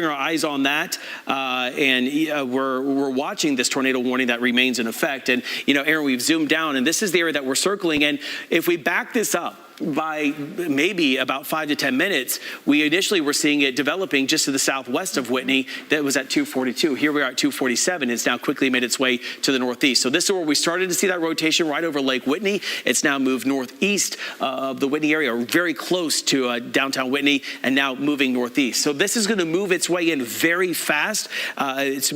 our eyes on that, and we're watching this tornado warning that remains in effect. And, Aaron, we've zoomed down, and this is the area that we're circling. And if we back this up by maybe about 5 to 10 minutes, we initially were seeing it developing just to the southwest of Whitney. That was at 242. Here we are at 247. It's now quickly made its way to the northeast. So this is where we started to see that rotation right over Lake Whitney. It's now moved northeast of the Whitney area, very close to downtown Whitney, and now moving northeast. So this is going to move its way in very fast. It's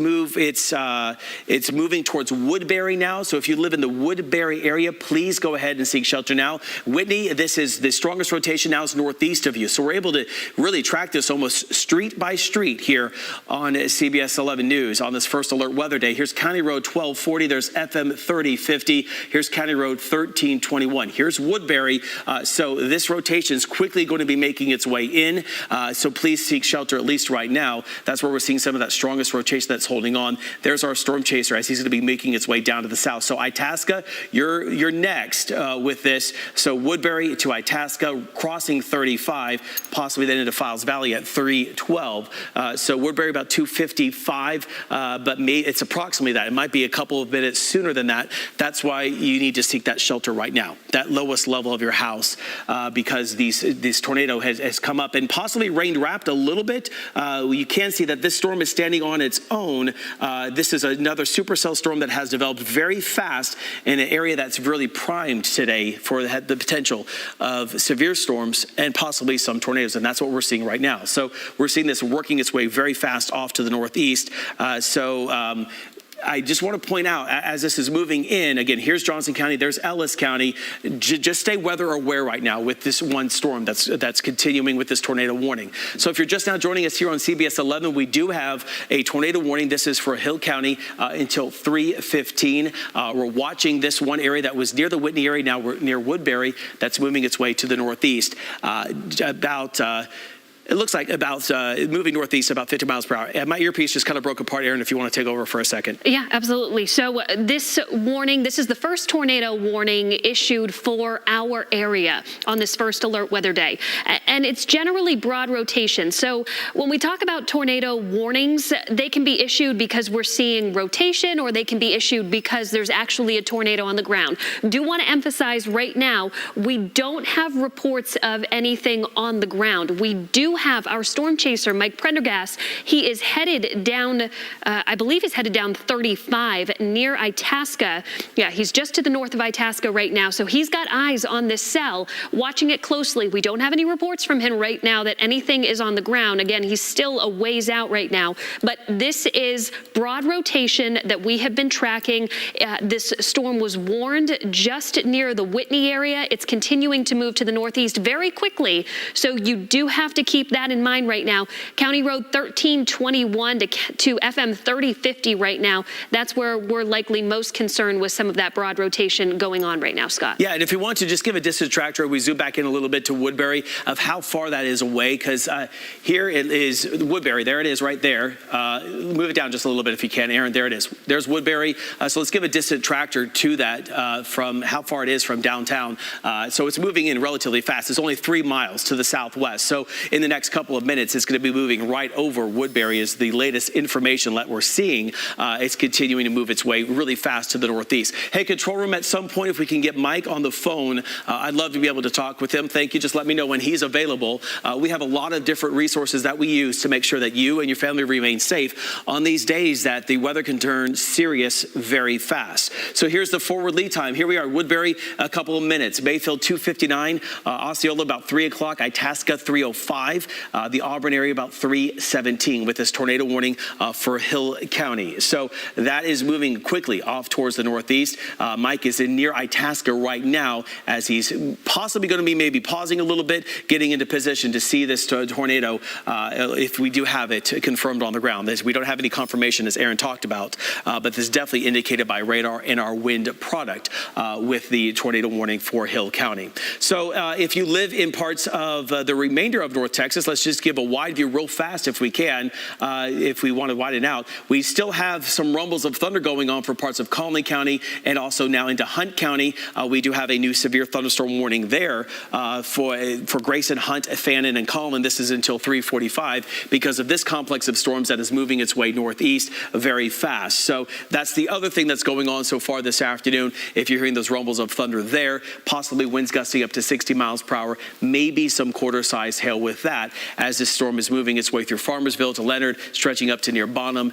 moving towards Woodbury now. So if you live in the Woodbury area, please go ahead and seek shelter now. Whitney, this is the strongest rotation now is northeast of you. So we're able to really track this almost street by street here on CBS 11 News on this first alert weather day. Here's County Road 1240. There's FM 3050. Here's County Road 1321. Here's Woodbury. So this rotation is quickly going to be making its way in. So please seek shelter at least right now. That's where we're seeing some of that strongest rotation that's holding on. There's our storm chaser as he's going to be making its way down to the south. So Itasca, you're next with this. So Woodbury to Itasca, crossing 35, possibly then into Files Valley at 312. So Woodbury about 255, but it's approximately that. It might be a couple of minutes sooner than that. That's why you need to seek that shelter right now, that lowest level of your house, because this tornado has come up and possibly rain wrapped a little bit. You can see that this storm is standing on its own. This is another supercell storm that has developed very fast in an area that's really primed today for the potential of severe storms and possibly some tornadoes, and that's what we're seeing right now. So we're seeing this working its way very fast off to the northeast. I just want to point out, as this is moving in, again, here's Johnson County, there's Ellis County. Just stay weather aware right now with this one storm that's continuing with this tornado warning. So if you're just now joining us here on CBS 11, we do have a tornado warning. This is for Hill County until 3:15. We're watching this one area that was near the Whitney area. Now we're near Woodbury. That's moving its way to the northeast. It looks like about moving northeast about 50 miles per hour. My earpiece just kind of broke apart, Aaron, if you want to take over for a second. Yeah, absolutely. So this warning, this is the first tornado warning issued for our area on this first alert weather day. And it's generally broad rotation. So when we talk about tornado warnings, they can be issued because we're seeing rotation, or they can be issued because there's actually a tornado on the ground. Do want to emphasize right now, we don't have reports of anything on the ground. We do have our storm chaser, Mike Prendergast. He is headed down, I believe he's headed down 35 near Itasca. Yeah, he's just to the north of Itasca right now. So he's got eyes on this cell, watching it closely. We don't have any reports from him right now that anything is on the ground. Again, he's still a ways out right now. But this is broad rotation that we have been tracking. This storm was warned just near the Whitney area. It's continuing to move to the northeast very quickly. So you do have to keep that in mind right now. County Road 1321 to FM 3050 right now. That's where we're likely most concerned with some of that broad rotation going on right now, Scott. Yeah, and if you want to just give a distance tractor, we zoom back in a little bit to Woodbury of how far that is away, because here it is Woodbury. There it is right there. Move it down just a little bit if you can, Aaron. There it is. There's Woodbury. So let's give a distant tractor to that from how far it is from downtown. So it's moving in relatively fast. It's only 3 miles to the southwest. So in the next couple of minutes, it's going to be moving right over Woodbury is the latest information that we're seeing. It's continuing to move its way really fast to the northeast. Hey, control room, at some point, if we can get Mike on the phone, I'd love to be able to talk with him. Thank you. Just let me know when he's available. We have a lot of different resources that we use to make sure that you and your family remain safe on these days that the weather can turn serious very fast. So here's the forward lead time. Here we are, Woodbury, a couple of minutes. Mayfield, 2:59. Osceola, about 3 o'clock. Itasca, 3:05. The Auburn area, about 3:17 with this tornado warning for Hill County. So that is moving quickly off towards the northeast. Mike is in near Itasca right now as he's possibly going to be maybe pausing a little bit, getting into position to see this tornado if we do have it confirmed on the ground. We don't have any confirmation, as Aaron talked about, but this is definitely indicated by radar and our wind product with the tornado warning for Hill County. So if you live in parts of the remainder of North Texas, Texas. Let's just give a wide view real fast if we can, if we want to widen out. We still have some rumbles of thunder going on for parts of Collin County and also now into Hunt County. We do have a new severe thunderstorm warning there for Grayson, Hunt, Fannin, and Collin. This is until 3:45 because of this complex of storms that is moving its way northeast very fast. So that's the other thing that's going on so far this afternoon. If you're hearing those rumbles of thunder there, possibly winds gusting up to 60 miles per hour, maybe some quarter-sized hail with that as this storm is moving its way through Farmersville to Leonard, stretching up to near Bonham.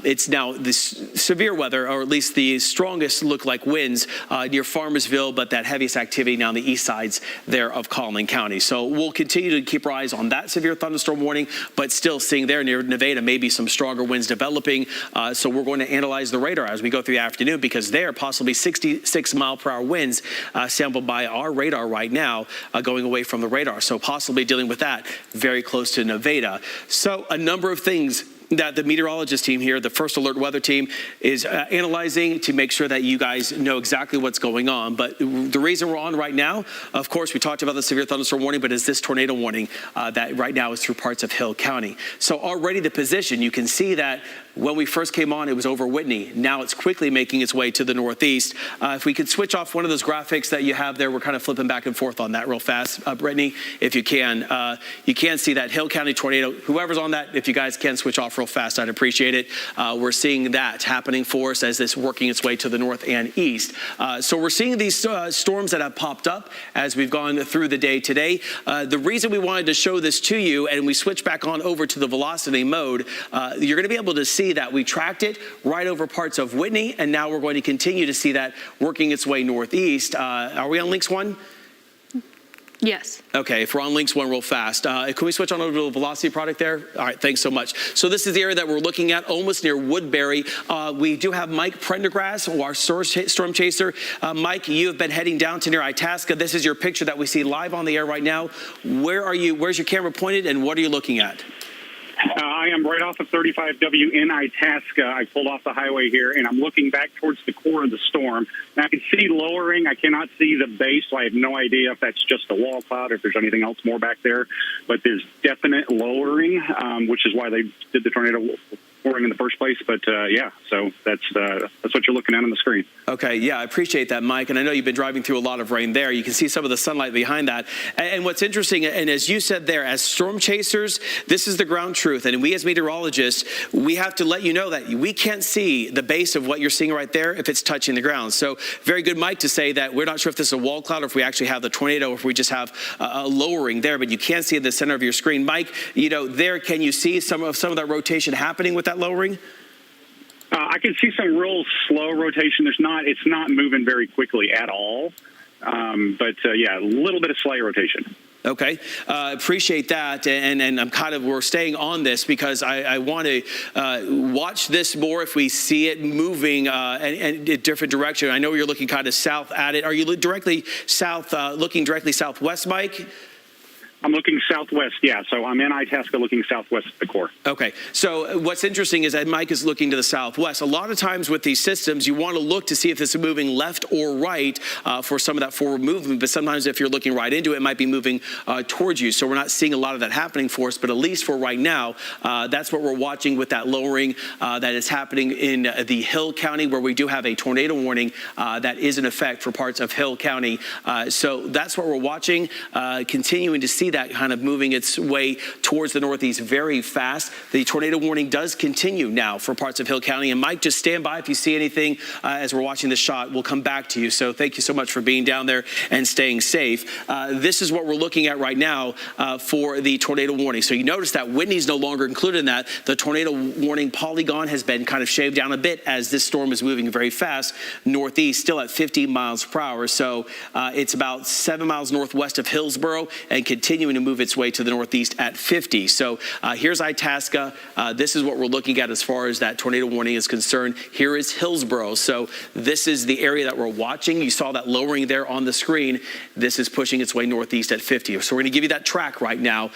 It's now this severe weather, or at least the strongest look-like winds near Farmersville, but that heaviest activity now on the east sides there of Collin County. So we'll continue to keep our eyes on that severe thunderstorm warning, but still seeing there near Nevada maybe some stronger winds developing. So we're going to analyze the radar as we go through the afternoon because there are possibly 66 mile per hour winds sampled by our radar right now going away from the radar. So possibly dealing with that very close to Nevada. So a number of things that the meteorologist team here, the First Alert Weather Team, is analyzing to make sure that you guys know exactly what's going on. But the reason we're on right now, of course, we talked about the severe thunderstorm warning, but is this tornado warning that right now is through parts of Hill County. So already the position, you can see that when we first came on, it was over Whitney. Now it's quickly making its way to the northeast. If we could switch off one of those graphics that you have there, we're kind of flipping back and forth on that real fast, Brittany, if you can. You can see that Hill County tornado. Whoever's on that, if you guys can switch off real fast, I'd appreciate it. We're seeing that happening for us as this working its way to the north and east. So we're seeing these storms that have popped up as we've gone through the day today. The reason we wanted to show this to you, and we switch back on over to the velocity mode, you're going to be able to see that we tracked it right over parts of Whitney, and now we're going to continue to see that working its way northeast. Are we on Links 1? Yes. Okay, if we're on Links 1 real fast, can we switch on over to the velocity product there? All right, thanks so much. So this is the area that we're looking at, almost near Woodbury. We do have Mike Prendergrass, our storm chaser. Mike, you have been heading down to near Itasca. This is your picture that we see live on the air right now. Where are you? Where's your camera pointed, and what are you looking at? I am right off of 35W in Itasca. I pulled off the highway here, and I'm looking back towards the core of the storm. Now, I can see lowering. I cannot see the base, so I have no idea if that's just a wall cloud or if there's anything else more back there. But there's definite lowering, which is why they did the tornado warning in the first place. But, yeah, so that's what you're looking at on the screen. Okay, yeah, I appreciate that, Mike. And I know you've been driving through a lot of rain there. You can see some of the sunlight behind that. And what's interesting, and as you said there, as storm chasers, this is the ground truth. And we as meteorologists, we have to let you know that we can't see the base of what you're seeing right there if it's touching the ground. So very good, Mike, to say that we're not sure if this is a wall cloud or if we actually have the tornado or if we just have a lowering there, but you can see at the center of your screen. Mike, you know, there, can you see some of that rotation happening with that lowering? I can see some real slow rotation. It's not moving very quickly at all. But yeah, a little bit of slight rotation. Okay, appreciate that, and we're staying on this because I want to watch this more if we see it moving in a different direction. I know you're looking kind of south at it. Are you directly south, looking directly southwest, Mike? I'm looking southwest, yeah. So I'm in Itasca looking southwest at the core. Okay. So what's interesting is that Mike is looking to the southwest. A lot of times with these systems, you want to look to see if it's moving left or right for some of that forward movement. But sometimes if you're looking right into it, it might be moving towards you. So we're not seeing a lot of that happening for us. But at least for right now, that's what we're watching with that lowering that is happening in the Hill County, where we do have a tornado warning that is in effect for parts of Hill County. So that's what we're watching, continuing to see that kind of moving its way towards the northeast very fast. The tornado warning does continue now for parts of Hill County. And Mike, just stand by if you see anything as we're watching this shot. We'll come back to you. So thank you so much for being down there and staying safe. This is what we're looking at right now for the tornado warning. So you notice that Whitney's no longer included in that. The tornado warning polygon has been kind of shaved down a bit as this storm is moving very fast northeast, still at 50 miles per hour. So it's about 7 miles northwest of Hillsboro and continuing to move its way to the northeast at 50. So here's Itasca. This is what we're looking at as far as that tornado warning is concerned. Here is Hillsboro. So this is the area that we're watching. You saw that lowering there on the screen. This is pushing its way northeast at 50. So we're going to give you that track right now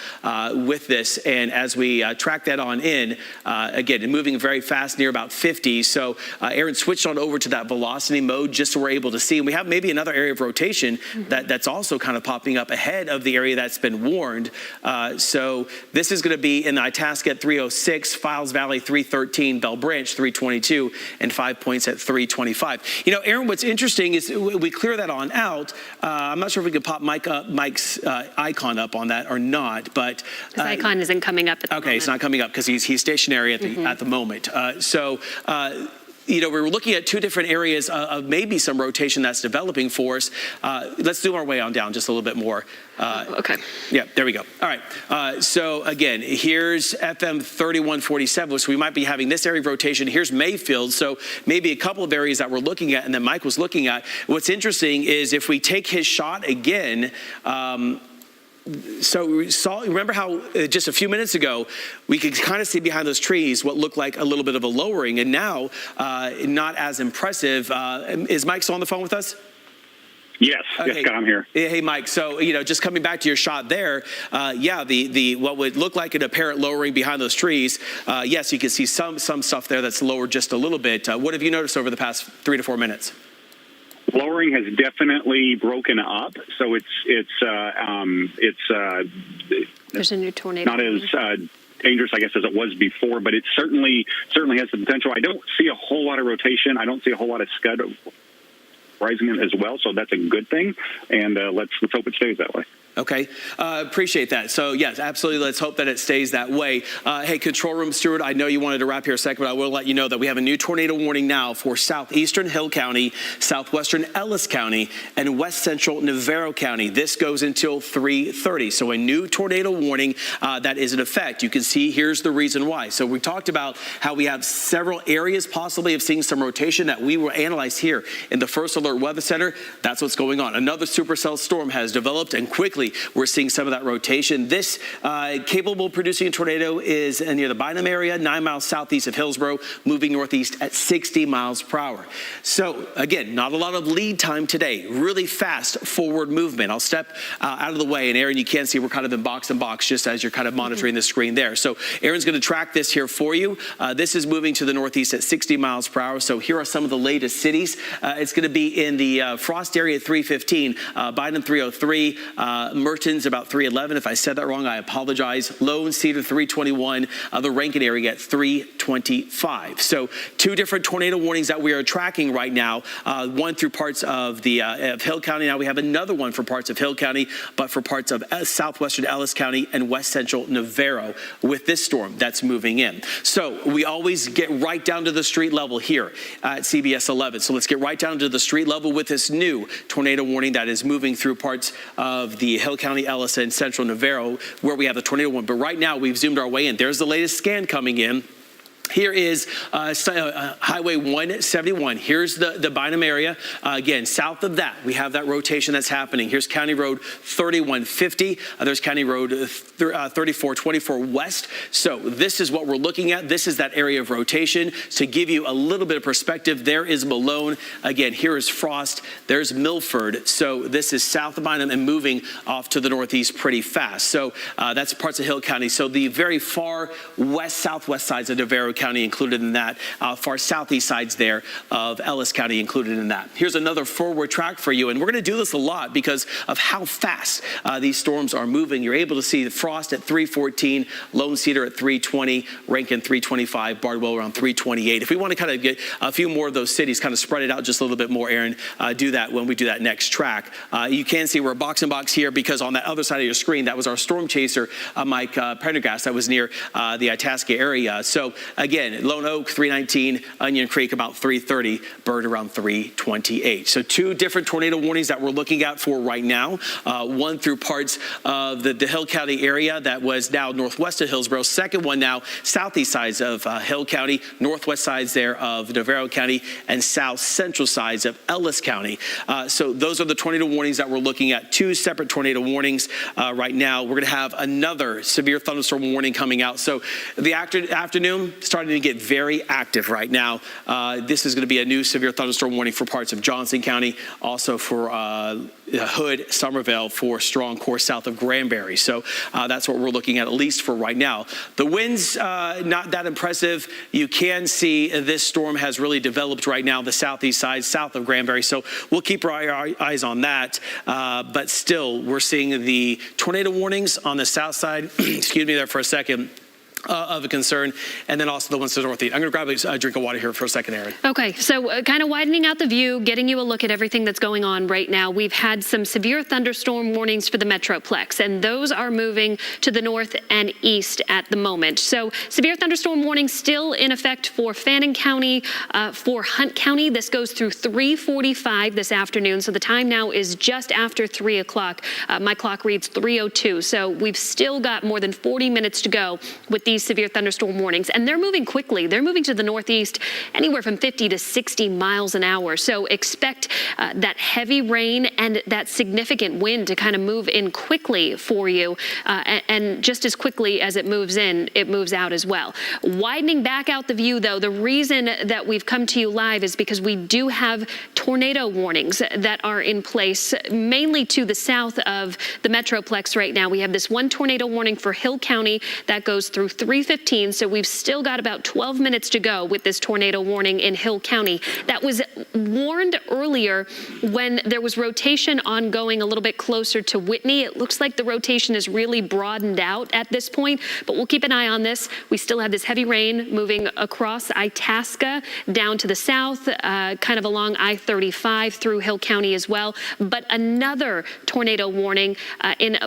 with this. And as we track that on in, again, moving very fast near about 50. So Aaron switched on over to that velocity mode just so we're able to see. And we have maybe another area of rotation that's also kind of popping up ahead of the area that's been been warned. So this is going to be in the Itasca at 306, Files Valley 313, Bell Branch 322, and 5 Points at 325. You know, Aaron, what's interesting is we clear that on out. I'm not sure if we could pop Mike's icon up on that or not, but his icon isn't coming up at the moment. It's not coming up because he's stationary at the moment. You know, we were looking at two different areas of maybe some rotation that's developing for us. Let's zoom our way on down just a little bit more. Okay. Yeah, there we go. All right. So again, here's FM 3147, so we might be having this area of rotation. Here's Mayfield, so maybe a couple of areas that we're looking at and that Mike was looking at. What's interesting is if we take his shot again, so we saw, remember how just a few minutes ago, we could kind of see behind those trees what looked like a little bit of a lowering, and now not as impressive. Is Mike still on the phone with us? Yes, okay. Yes, Scott, I'm here. Hey, Mike. So, you know, just coming back to your shot there, the what would look like an apparent lowering behind those trees, yes, you can see some stuff there that's lowered just a little bit. What have you noticed over the past 3 to 4 minutes? Lowering has definitely broken up, so There's a new tornado. not as dangerous, I guess, as it was before, but it certainly has the potential. I don't see a whole lot of rotation. I don't see a whole lot of scud rising as well, so that's a good thing, and let's hope it stays that way. Okay, appreciate that. So yes, absolutely. Let's hope that it stays that way. Hey, control room steward, I know you wanted to wrap here a second, but I will let you know that we have a new tornado warning now for southeastern Hill County, southwestern Ellis County, and west central Navarro County. This goes until 3:30. So a new tornado warning that is in effect. You can see here's the reason why. So we talked about how we have several areas possibly of seeing some rotation that we will analyze here in the First Alert Weather Center. That's what's going on. Another supercell storm has developed, and quickly we're seeing some of that rotation. This capable of producing a tornado is near the Bynum area, 9 miles southeast of Hillsborough, moving northeast at 60 miles per hour. So again, not a lot of lead time today. Really fast forward movement. I'll step out of the way, and Aaron, you can see we're kind of in box and box just as you're kind of monitoring the screen there. So Aaron's going to track this here for you. This is moving to the northeast at 60 miles per hour. So here are some of the latest cities. It's going to be in the Frost area at 315, Bynum 303, Merton's about 311. If I said that wrong, I apologize. Lone Cedar 321, the Rankin area at 325. So two different tornado warnings that we are tracking right now. One through parts of the of Hill County. Now we have another one for parts of Hill County, but for parts of southwestern Ellis County and west central Navarro with this storm that's moving in. So we always get right down to the street level here at CBS 11. So let's get right down to the street level with this new tornado warning that is moving through parts of the Hill County, Ellis, and central Navarro where we have the tornado warning. But right now we've zoomed our way in. There's the latest scan coming in. Here is Highway 171. Here's the Bynum area. Again, south of that, we have that rotation that's happening. Here's County Road 3150. There's County Road 3424 west. So this is what we're looking at. This is that area of rotation. To give you a little bit of perspective, there is Malone. Again, here is Frost. There's Milford. So this is south of Bynum and moving off to the northeast pretty fast. So that's parts of Hill County. So the very far west, southwest sides of Navarro County included in that, far southeast sides there of Ellis County included in that. Here's another forward track for you, and we're going to do this a lot because of how fast these storms are moving. You're able to see the Frost at 314, Lone Cedar at 320, Rankin 325, Bardwell around 328. If we want to kind of get a few more of those cities, kind of spread it out just a little bit more, Aaron, do that when we do that next track. You can see we're box and box here because on that other side of your screen, that was our storm chaser, Mike Prendergast, that was near the Itasca area. So again, Lone Oak 319, Onion Creek about 330, Bird around 328. So two different tornado warnings that we're looking at for right now. One through parts of the Hill County area that was now northwest of Hillsborough. Second one now southeast sides of Hill County, northwest sides there of Navarro County, and south central sides of Ellis County. So those are the tornado warnings that we're looking at. Two separate tornado warnings right now. We're going to have another severe thunderstorm warning coming out. So the afternoon starting starting to get very active right now. This is going to be a new severe thunderstorm warning for parts of Johnson County, also for Hood, Somerville, for strong core south of Granbury. So that's what we're looking at least for right now. The winds, not that impressive. You can see this storm has really developed right now, the southeast side, south of Granbury. So we'll keep our eyes on that. But still, we're seeing the tornado warnings on the south side. Excuse me there for a second. Of a concern, and then also the ones to the northeast. I'm going to grab a drink of water here for a second, Aaron. Okay, so kind of widening out the view, getting you a look at everything that's going on right now. We've had some severe thunderstorm warnings for the Metroplex, and those are moving to the north and east at the moment. So severe thunderstorm warnings still in effect for Fannin County, for Hunt County. This goes through 3:45 this afternoon, so the time now is just after 3 o'clock. My clock reads 3:02, so we've still got more than 40 minutes to go with these severe thunderstorm warnings, and they're moving quickly. They're moving to the northeast anywhere from 50 to 60 miles an hour. So expect that heavy rain and that significant wind to kind of move in quickly for you, and just as quickly as it moves in, it moves out as well. Widening back out the view, though, the reason that we've come to you live is because we do have tornado warnings that are in place, mainly to the south of the Metroplex right now. We have this one tornado warning for Hill County that goes through 3:15, so we've still got about 12 minutes to go with this tornado warning in Hill County. That was warned earlier when there was rotation ongoing a little bit closer to Whitney. It looks like the rotation is really broadened out at this point, but we'll keep an eye on this. We still have this heavy rain moving across Itasca down to the south, kind of along I-35 through Hill County as well, but another tornado warning in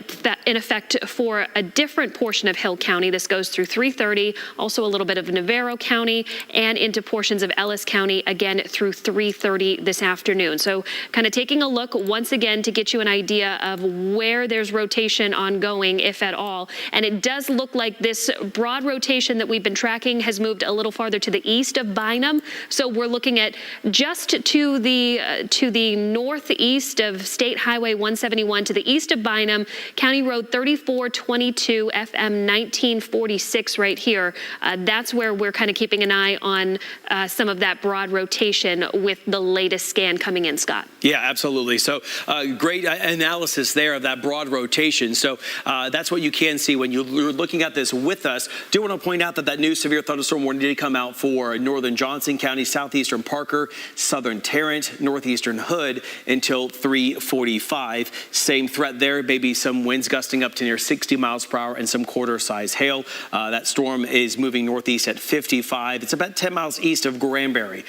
effect for a different portion of Hill County. This goes through 3:30, also a little bit of Navarro County and into portions of Ellis County, again through 3:30 this afternoon. So kind of taking a look once again to get you an idea of where there's rotation ongoing, if at all. And it does look like this broad rotation that we've been tracking has moved a little farther to the east of Bynum. So we're looking at just to the northeast of State Highway 171, to the east of Bynum, County Road 3422, FM 1946 right here. That's where we're kind of keeping an eye on some of that broad rotation with the latest scan coming in, Scott. Yeah, absolutely. So great analysis there of that broad rotation. So that's what you can see when you're looking at this with us. Do want to point out that new severe thunderstorm warning did come out for northern Johnson County, southeastern Parker, southern Tarrant, northeastern Hood until 3:45. Same threat there, maybe some winds gusting up to near 60 miles per hour and some quarter-size hail. That storm is moving northeast at 55. It's about 10 miles east of Granbury.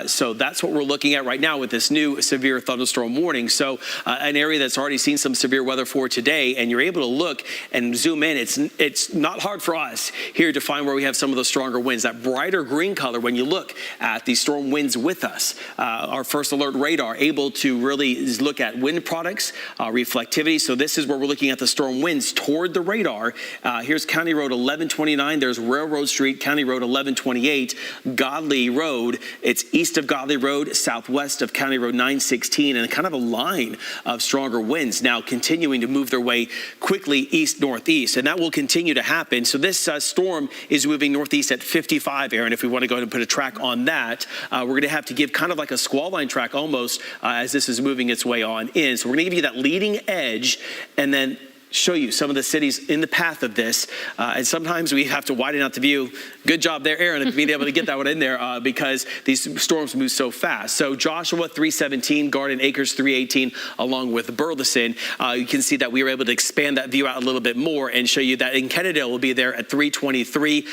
So that's what we're looking at right now with this new severe thunderstorm warning. So an area that's already seen some severe weather for today, and you're able to look and zoom in. It's not hard for us here to find where we have some of the stronger winds. That brighter green color, when you look at the storm winds with us, our first alert radar able to really look at wind products, reflectivity. So this is where we're looking at the storm winds toward the radar. Here's County Road 1129. There's Railroad Street, County Road 1128, Godley Road. It's east of Godley Road, southwest of County Road 916, and kind of a line of stronger winds now continuing to move their way quickly east-northeast, and that will continue to happen. So this storm is moving northeast at 55, Aaron. If we want to go ahead and put a track on that, we're going to have to give kind of like a squall line track almost as this is moving its way on in. So we're going to give you that leading edge and then show you some of the cities in the path of this. And sometimes we have to widen out the view. Good job there, Aaron, being able to get that one in there because these storms move so fast. So Joshua 317, Garden Acres 318, along with Burleson. You can see that we were able to expand that view out a little bit more and show you that in Kennedale will be there at 323,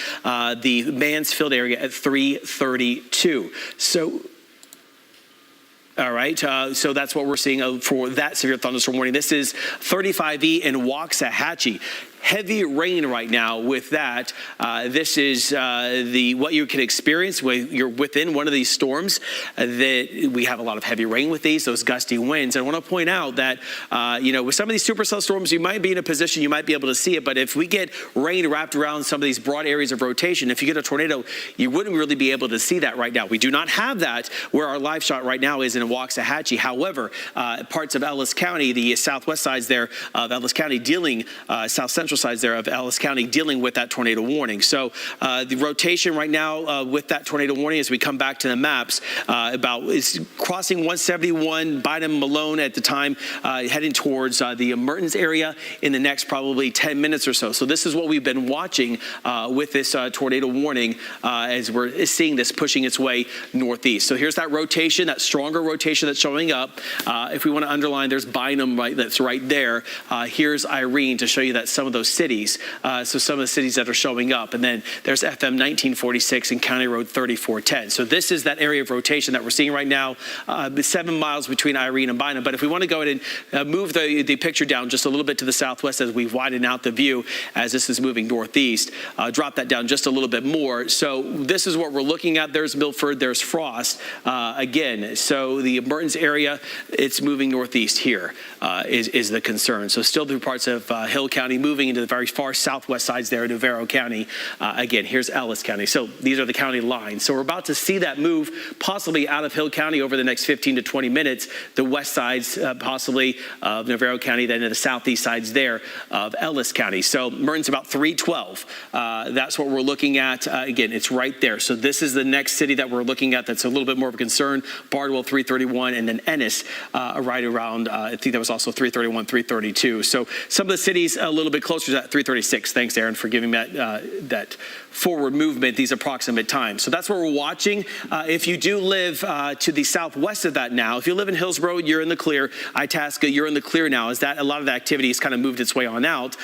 the Mansfield area at 332. So all right, so that's what we're seeing for that severe thunderstorm warning. This is 35E in Waxahachie. Heavy rain right now with that. This is what you can experience when you're within one of these storms. That we have a lot of heavy rain with those gusty winds. And I want to point out that, with some of these supercell storms, you might be in a position you might be able to see it. But if we get rain wrapped around some of these broad areas of rotation, if you get a tornado, you wouldn't really be able to see that right now. We do not have that where our live shot right now is in Waxahachie. However, parts of Ellis County, the southwest sides there of Ellis County, dealing south central central sides there of Ellis County dealing with that tornado warning. So the rotation right now with that tornado warning as we come back to the maps is crossing 171 Bynum Malone at the time, heading towards the Mertens area in the next probably 10 minutes or so. So this is what we've been watching with this tornado warning as we're seeing this pushing its way northeast. So here's that rotation, that stronger rotation that's showing up. If we want to underline, there's Bynum that's right there. Here's Irene to show you that some of those cities, so some of the cities that are showing up. And then there's FM 1946 and County Road 3410. So this is that area of rotation that we're seeing right now, 7 miles between Irene and Bynum. But if we want to go ahead and move the picture down just a little bit to the southwest as we widen out the view as this is moving northeast, drop that down just a little bit more. So this is what we're looking at. There's Milford, there's Frost again. So the Mertens area, it's moving northeast here is the concern. So still through parts of Hill County, moving into the very far southwest sides there, Navarro County. Again, here's Ellis County. So these are the county lines. So we're about to see that move possibly out of Hill County over the next 15 to 20 minutes. The west sides possibly of Navarro County, then to the southeast sides there of Ellis County. So Mertens about 312. That's what we're looking at. Again, it's right there. So this is the next city that we're looking at that's a little bit more of a concern. Bardwell 331 and then Ennis right around, I think that was also 331, 332. So some of the cities a little bit closer to that 336. Thanks, Aaron, for giving that forward movement, these approximate times. So that's what we're watching. If you do live to the southwest of that now, if you live in Hillsborough, you're in the clear. Itasca, you're in the clear now, as that a lot of the activity has kind of moved its way on out.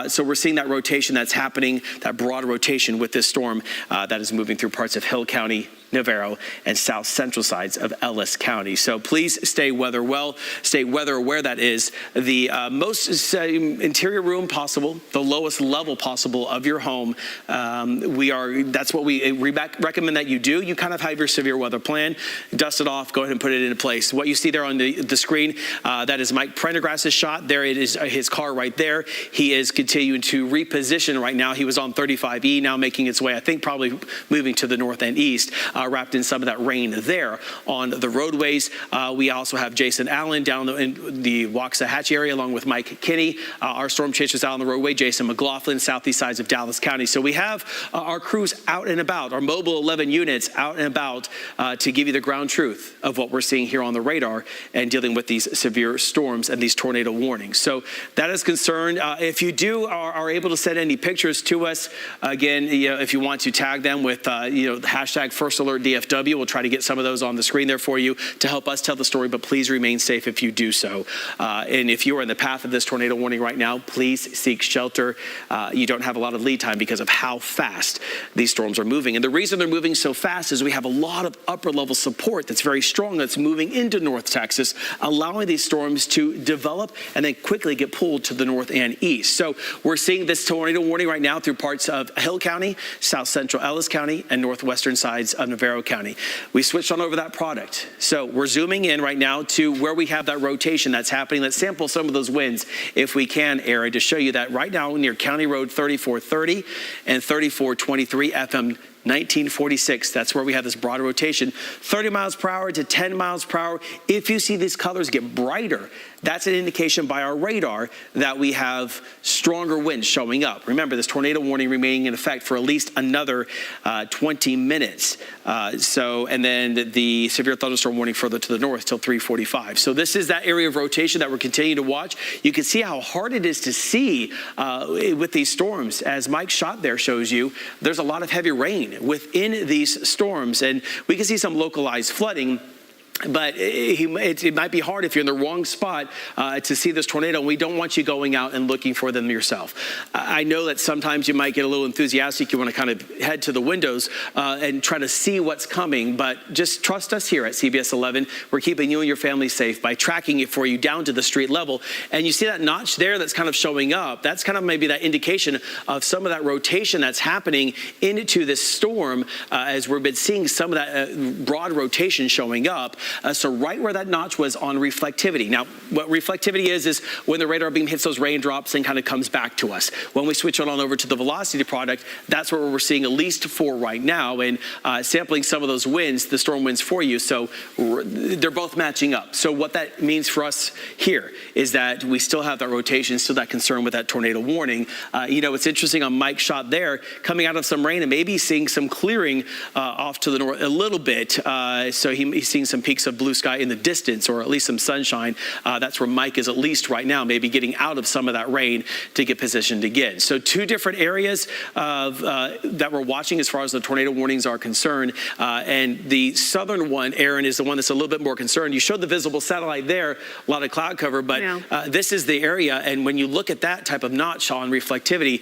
So we're seeing that rotation that's happening, that broad rotation with this storm that is moving through parts of Hill County, Navarro, and south central sides of Ellis County. So please stay weather aware. That is the most interior room possible, the lowest level possible of your home. That's what we recommend that you do. You kind of have your severe weather plan, dust it off, go ahead and put it into place. What you see there on the screen, that is Mike Prendergrass's shot. There it is, his car right there. He is continuing to reposition right now. He was on 35E, now making its way, I think probably moving to the north and east, wrapped in some of that rain there on the roadways. We also have Jason Allen down in the Waxahachie area along with Mike Kinney. Our storm chasers out on the roadway, Jason McLaughlin, southeast sides of Dallas County. So we have our crews out and about, our mobile 11 units out and about to give you the ground truth of what we're seeing here on the radar and dealing with these severe storms and these tornado warnings. So that is concerned. If you are able to send any pictures to us, again, if you want to tag them with the hashtag First Alert DFW, we'll try to get some of those on the screen there for you to help us tell the story, but please remain safe if you do so. And if you are in the path of this tornado warning right now, please seek shelter. You don't have a lot of lead time because of how fast these storms are moving. And the reason they're moving so fast is we have a lot of upper level support that's very strong that's moving into North Texas, allowing these storms to develop and then quickly get pulled to the north and east. So we're seeing this tornado warning right now through parts of Hill County, south central Ellis County, and northwestern sides of Navarro County. We switched on over that product. So we're zooming in right now to where we have that rotation that's happening. Let's sample some of those winds if we can, Aaron, to show you that right now near County Road 3430 and 3423 FM 1946. That's where we have this broad rotation, 30 miles per hour to 10 miles per hour. If you see these colors get brighter, that's an indication by our radar that we have stronger winds showing up. Remember, this tornado warning remaining in effect for at least another 20 minutes. And then the severe thunderstorm warning further to the north till 3:45. So this is that area of rotation that we're continuing to watch. You can see how hard it is to see with these storms. As Mike's shot there shows you, there's a lot of heavy rain within these storms, and we can see some localized flooding. But it might be hard if you're in the wrong spot to see this tornado. We don't want you going out and looking for them yourself. I know that sometimes you might get a little enthusiastic. You want to kind of head to the windows and try to see what's coming. But just trust us here at CBS 11. We're keeping you and your family safe by tracking it for you down to the street level. And you see that notch there that's kind of showing up. That's kind of maybe that indication of some of that rotation that's happening into this storm as we've been seeing some of that broad rotation showing up. So right where that notch was on reflectivity. Now, what reflectivity is when the radar beam hits those raindrops and kind of comes back to us. When we switch it on over to the velocity product, that's where we're seeing at least 4 right now, and sampling some of those winds, the storm winds for you. So they're both matching up. So what that means for us here is that we still have that rotation, still that concern with that tornado warning. It's interesting on Mike's shot there, coming out of some rain and maybe seeing some clearing off to the north a little bit. So he's seeing some peaks of blue sky in the distance, or at least some sunshine. That's where Mike is at least right now, maybe getting out of some of that rain to get positioned again. So 2 different areas that we're watching as far as the tornado warnings are concerned. And the southern one, Aaron, is the one that's a little bit more concerned. You showed the visible satellite there, a lot of cloud cover, but this is the area. And when you look at that type of notch on reflectivity,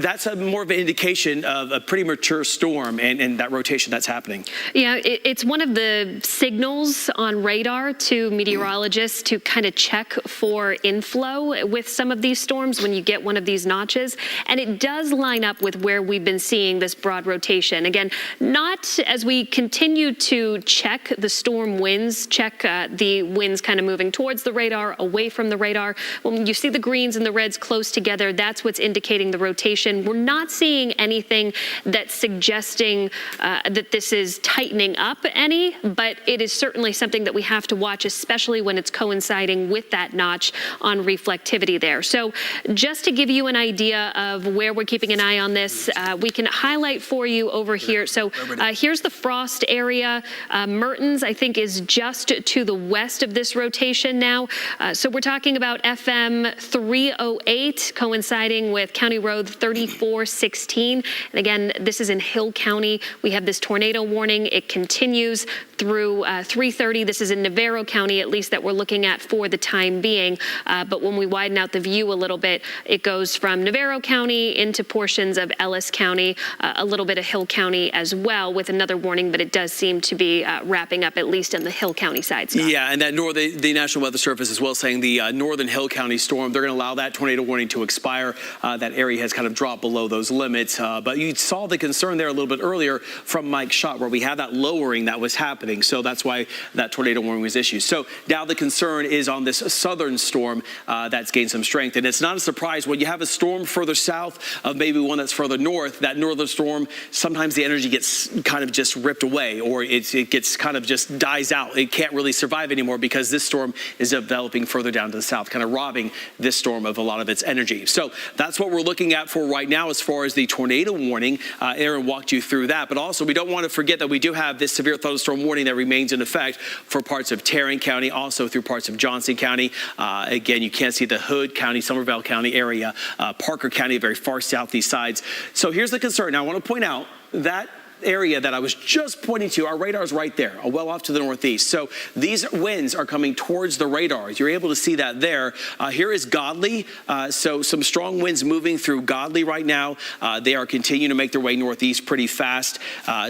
that's more of an indication of a pretty mature storm and that rotation that's happening. Yeah, it's one of the signals on radar to meteorologists to kind of check for inflow with some of these storms when you get one of these notches. And it does line up with where we've been seeing this broad rotation. Again, not as we continue to check the storm winds, check the winds kind of moving towards the radar, away from the radar. When you see the greens and the reds close together, that's what's indicating the rotation. We're not seeing anything that's suggesting that this is tightening up any, but it is certainly something that we have to watch, especially when it's coinciding with that notch on reflectivity there. So just to give you an idea of where we're keeping an eye on this, we can highlight for you over here. So here's the frost area. Mertens, I think, is just to the west of this rotation now. So we're talking about FM 308 coinciding with County Road 3416. And again, this is in Hill County. We have this tornado warning. It continues through 3:30. This is in Navarro County, at least that we're looking at for the time being. But when we widen out the view a little bit, it goes from Navarro County into portions of Ellis County, a little bit of Hill County as well, with another warning, but it does seem to be wrapping up at least in the Hill County side. Scott. Yeah, and that the National Weather Service as well saying the northern Hill County storm, they're going to allow that tornado warning to expire. That area has kind of dropped below those limits. But you saw the concern there a little bit earlier from Mike's shot where we had that lowering that was happening. So that's why that tornado warning was issued. So now the concern is on this southern storm that's gained some strength. And it's not a surprise when you have a storm further south of maybe one that's further north, that northern storm, sometimes the energy gets kind of just ripped away, or it gets kind of just dies out. It can't really survive anymore because this storm is developing further down to the south, kind of robbing this storm of a lot of its energy. So that's what we're looking at for right now as far as the tornado warning. Aaron walked you through that, but also we don't want to forget that we do have this severe thunderstorm warning that remains in effect for parts of Tarrant County, also through parts of Johnson County. Again, you can't see the Hood County, Somervell County area, Parker County, very far southeast sides. So here's the concern. Now I want to point out that area that I was just pointing to, our radar is right there, well off to the northeast. So these winds are coming towards the radars. You're able to see that there. Here is Godley. So some strong winds moving through Godley right now. They are continuing to make their way northeast pretty fast.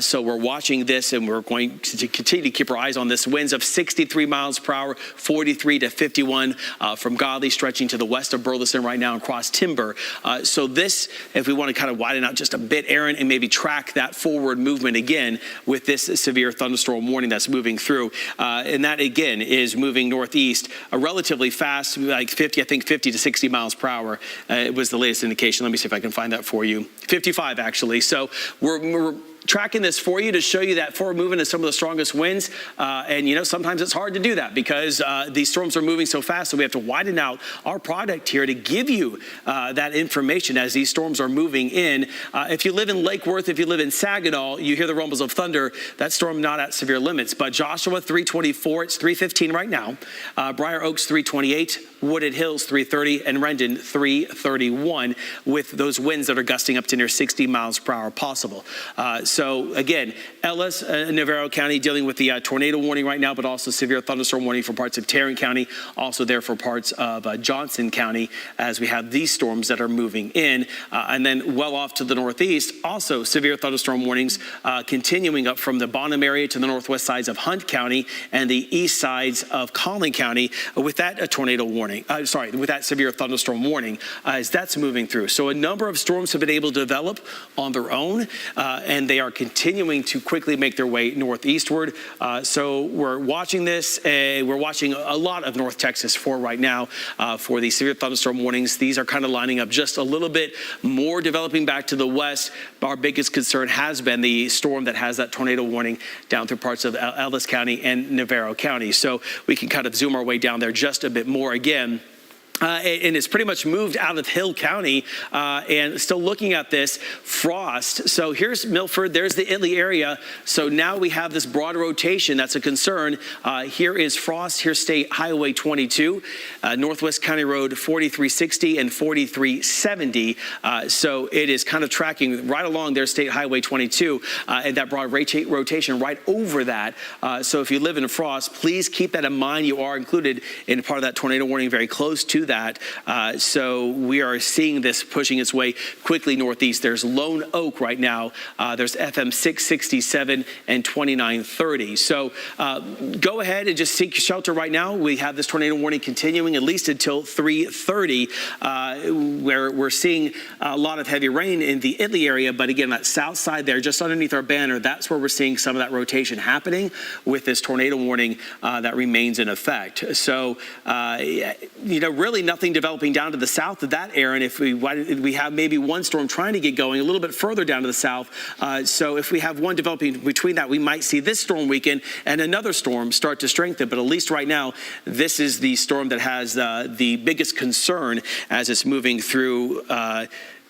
So we're watching this and we're going to continue to keep our eyes on this. Winds of 63 miles per hour, 43 to 51 from Godley, stretching to the west of Burleson right now across Timber. So this, if we want to kind of widen out just a bit, Aaron, and maybe track that forward movement again with this severe thunderstorm warning that's moving through. And that again is moving northeast relatively fast, like 50 to 60 miles per hour. It was the latest indication. Let me see if I can find that for you. 55 actually. So we're tracking this for you to show you that forward movement is some of the strongest winds. And sometimes it's hard to do that because these storms are moving so fast. So we have to widen out our product here to give you that information as these storms are moving in. If you live in Lake Worth, if you live in Saginaw, you hear the rumbles of thunder. That storm not at severe limits. But Joshua 324, it's 315 right now. Briar Oaks 328, Wooded Hills 330, and Rendon 331 with those winds that are gusting up to near 60 miles per hour possible. So again, Ellis, Navarro County dealing with the tornado warning right now, but also severe thunderstorm warning for parts of Tarrant County, also there for parts of Johnson County as we have these storms that are moving in. And then well off to the northeast, also severe thunderstorm warnings continuing up from the Bonham area to the northwest sides of Hunt County and the east sides of Collin County with that tornado warning, with that severe thunderstorm warning as that's moving through. So a number of storms have been able to develop on their own and they they are continuing to quickly make their way northeastward. So we're watching this. We're watching a lot of North Texas for right now for these severe thunderstorm warnings. These are kind of lining up just a little bit more, developing back to the west. Our biggest concern has been the storm that has that tornado warning down through parts of Ellis County and Navarro County. So we can kind of zoom our way down there just a bit more again. And it's pretty much moved out of Hill County, and still looking at this frost. So here's Milford, there's the Italy area. So now we have this broad rotation. That's a concern. Here is frost. Here's State Highway 22, Northwest County Road 4360 and 4370. So it is kind of tracking right along there, State Highway 22, and that broad rotation right over that. So if you live in frost, please keep that in mind. You are included in part of that tornado warning, very close to that. So we are seeing this pushing its way quickly northeast. There's Lone Oak right now. There's FM 667 and 2930. So go ahead and just seek shelter right now. We have this tornado warning continuing at least until 3:30, where we're seeing a lot of heavy rain in the Italy area. But again, that south side there, just underneath our banner, that's where we're seeing some of that rotation happening with this tornado warning that remains in effect. So, really nothing developing down to the south of that, Aaron. If we have maybe one storm trying to get going a little bit further down to the south. So if we have one developing between that, we might see this storm weaken and another storm start to strengthen. But at least right now, this is the storm that has the biggest concern as it's moving through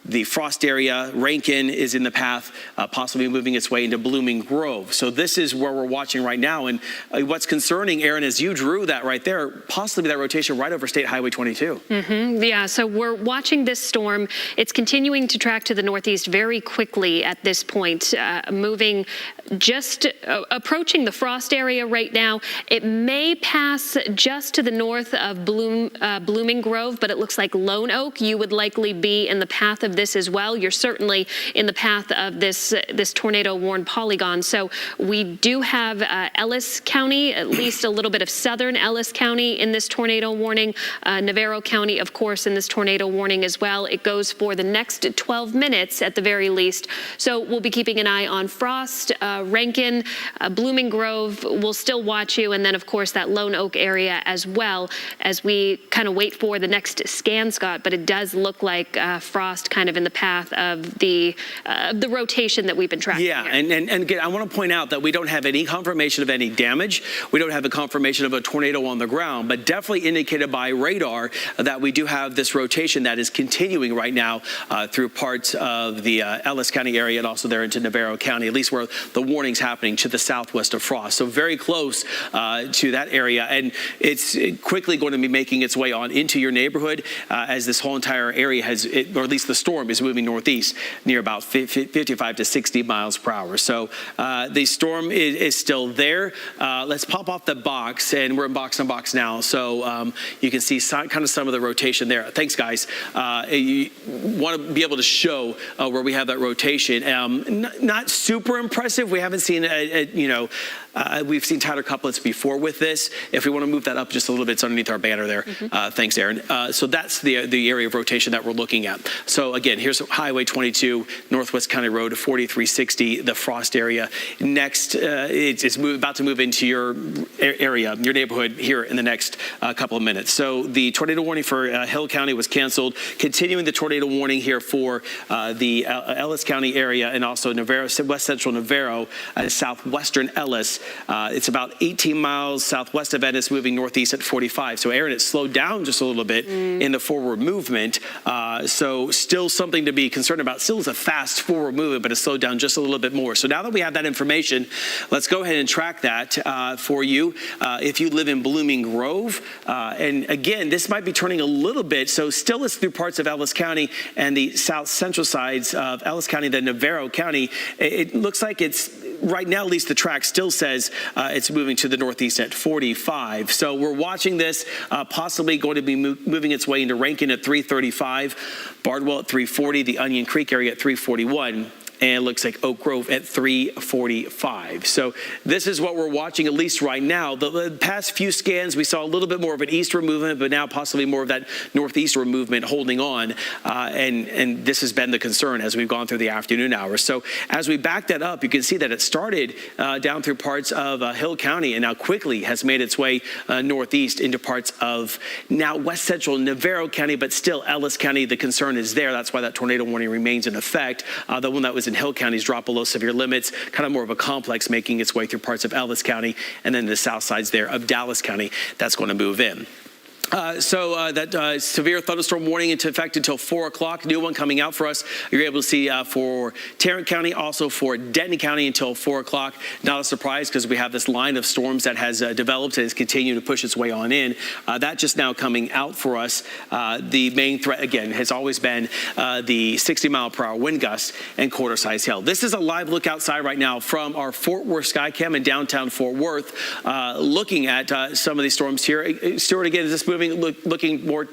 the frost area. Rankin is in the path, possibly moving its way into Blooming Grove. So this is where we're watching right now. And what's concerning, Aaron, is you drew that right there, possibly that rotation right over State Highway 22. Yeah, so we're watching this storm. It's continuing to track to the northeast very quickly at this point, moving just approaching the frost area right now. It may pass just to the north of Blooming Grove, but it looks like Lone Oak, you would likely be in the path of this as well. You're certainly in the path of this tornado warned polygon. So we do have Ellis County, at least a little bit of southern Ellis County in this tornado warning. Navarro County, of course, in this tornado warning as well. It goes for the next 12 minutes at the very least. So we'll be keeping an eye on frost, Rankin, Blooming Grove. We'll still watch you. And then, of course, that Lone Oak area as well as we kind of wait for the next scan, Scott. But it does look like frost kind of in the path of the rotation that we've been tracking. Yeah, and again, I want to point out that we don't have any confirmation of any damage. We don't have a confirmation of a tornado on the ground, but definitely indicated by radar that we do have this rotation that is continuing right now through parts of the Ellis County area and also there into Navarro County, at least where the warning's happening to the southwest of frost. So very close to that area, and it's quickly going to be making its way on into your neighborhood as this whole entire area has, or at least the storm is moving northeast near about 55 to 60 miles per hour. So the storm is still there. Let's pop off the box, and we're in box on box now. So you can see kind of some of the rotation there. Thanks, guys. You want to be able to show where we have that rotation. Not super impressive. We haven't seen, we've seen tighter couplets before with this. If we want to move that up just a little bit, it's underneath our banner there. Thanks, Aaron. So that's the area of rotation that we're looking at. So again, here's Highway 22, Northwest County Road 4360, the frost area. Next, it's about to move into your area, your neighborhood here in the next couple of minutes. So the tornado warning for Hill County was canceled. Continuing the tornado warning here for the Ellis County area and also Navarro, west central Navarro, southwestern Ellis. It's about 18 miles southwest of Ennis, moving northeast at 45. So Aaron, it slowed down just a little bit in the forward movement. So still something to be concerned about. Still is a fast forward movement, but it slowed down just a little bit more. So now that we have that information, let's go ahead and track that for you. If you live in Blooming Grove, and again, this might be turning a little bit. So still it's through parts of Ellis County and the south central sides of Ellis County, then Navarro County. It looks like it's right now, at least the track still says it's moving to the northeast at 45. So we're watching this, possibly going to be moving its way into Rankin at 335, Bardwell at 340, the Onion Creek area at 341. and it looks like Oak Grove at 345. So this is what we're watching, at least right now. The past few scans, we saw a little bit more of an eastward movement, but now possibly more of that northeastward movement holding on. And this has been the concern as we've gone through the afternoon hours. So as we back that up, you can see that it started down through parts of Hill County and now quickly has made its way northeast into parts of now west central Navarro County, but still Ellis County. The concern is there. That's why that tornado warning remains in effect. The one that was in Hill County's dropped below severe limits, kind of more of a complex making its way through parts of Ellis County, and then the south sides there of Dallas County, that's going to move in. That severe thunderstorm warning into effect until 4 o'clock. New one coming out for us. You're able to see for Tarrant County, also for Denton County until 4 o'clock. Not a surprise because we have this line of storms that has developed and is continuing to push its way on in. That just now coming out for us. The main threat, again, has always been the 60-mile-per-hour wind gusts and quarter-size hail. This is a live look outside right now from our Fort Worth Skycam in downtown Fort Worth, looking at some of these storms here. Stuart, again, is this moving? Looking more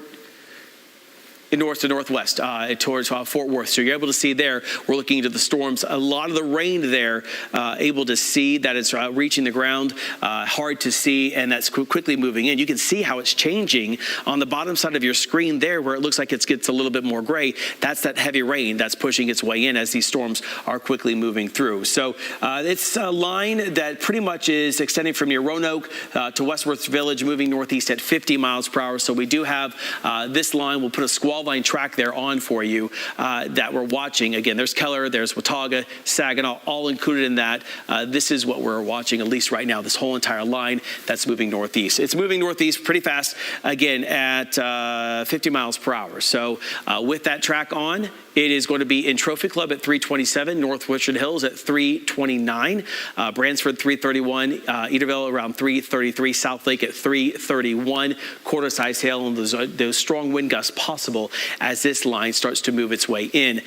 north to northwest towards Fort Worth. So you're able to see there, we're looking into the storms. A lot of the rain there, able to see that it's reaching the ground, hard to see, and that's quickly moving in. You can see how it's changing on the bottom side of your screen there where it looks like it gets a little bit more gray. That's that heavy rain that's pushing its way in as these storms are quickly moving through. So it's a line that pretty much is extending from near Roanoke to Westworth Village, moving northeast at 50 miles per hour. So we do have this line. We'll put a squall line track there on for you that we're watching. Again, there's Keller, there's Watauga, Saginaw, all included in that. This is what we're watching, at least right now, this whole entire line that's moving northeast. It's moving northeast pretty fast, again, at 50 miles per hour. So with that track on, it is going to be in Trophy Club at 327, North Richland Hills at 329, Bransford 331, Eaterville around 333, South Lake at 331, quarter-size hail and those strong wind gusts possible as this line starts to move its way in.